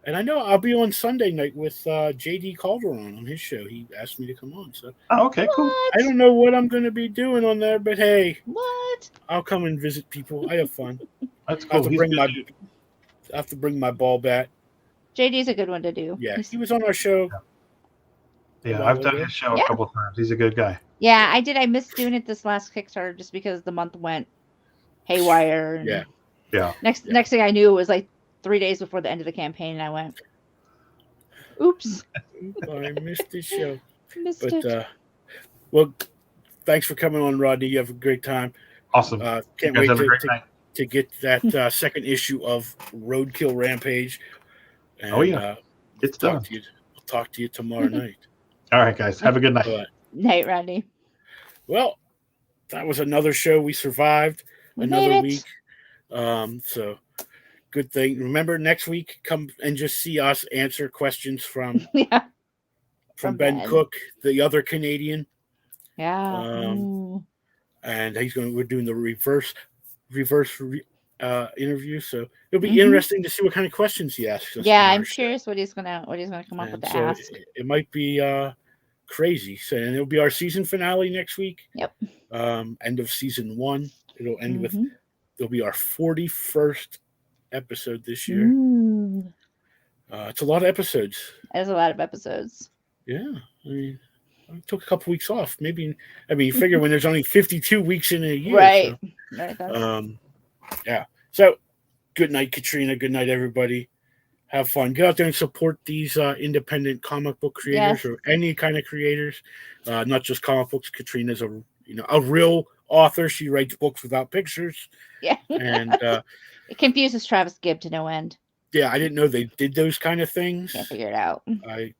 And I know I'll be on Sunday night with JD Calderon on his show. He asked me to come on. So Oh, okay, cool. What? I don't know what I'm going to be doing on there, but hey, What? I'll come and visit people. I have fun. That's I have cool. to He's a bring good dude. my ball bat. JD's a good one to do. Yeah, he was on our show. Yeah, I've done his show Yeah. a couple times. He's a good guy. Yeah, I did. I missed doing it this last Kickstarter just because the month went haywire. And Yeah. Yeah. Next thing I knew, it was like 3 days before the end of the campaign, and I went, "Oops, I missed this show. missed But it." well, thanks for coming on, Rodney. You have a great time. Awesome. Can't You guys wait have a great night. to get that second issue of Roadkill Rampage. And, Oh, yeah. It's done. We'll talk to you tomorrow night. All right, guys. Have a good night. But, Night, Rodney. well, that was another show. We survived We another made it. week. So good thing. Remember, next week, come and just see us answer questions from Yeah, from From Ben Ben. Cook, the other Canadian. yeah. Um, and we're doing the reverse interview. So it'll be Mhm. interesting to see what kind of questions he asks us. Yeah, on I'm our show. curious what he's gonna come up with And to so ask. it might be crazy. So, and it'll be our season finale next week. Yep. End of season 1. It'll end with Mhm. it'll be our 41st episode this year. Ooh, It's a lot of episodes. there's a lot of episodes. Yeah, I mean, I took a couple weeks off. Maybe you figure when there's only 52 weeks in a year, Right. So, Right. That's, yeah. So, good night, Katrina. Good night, everybody. Have fun. Get out there and support these independent comic book creators Yes. or any kind of creators, not just comic books. Katrina's a real author. She writes books without pictures, yeah. and It confuses Travis Gibb to no end. yeah, I didn't know they did those kind of things. Can't figure it out. I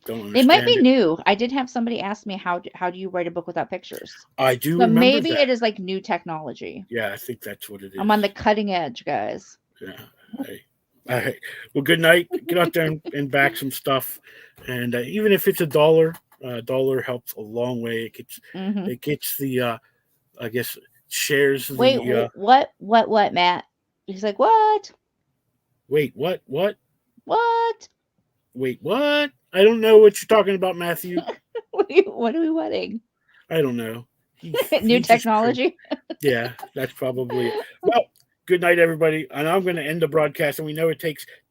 don't understand. It might be it. new. I did have somebody ask me how do you write a book without pictures? I do But remember maybe that. it is like new technology. Yeah, I think that's what it is. I'm on the cutting edge, guys. Yeah. Hey. All right. Well, good night. Get out there and back some stuff, and even if it's $1, $1 helps a long way. Mhm. It gets the I guess shares. Wait, the what, Matt? He's like, what? wait, what? What? Wait, what? I don't know what you're talking about, Matthew. What are we wedding? I don't know. New He's just technology? Yeah, that's probably it. Well, good night, everybody. And I'm going to end the broadcast. And we know it takes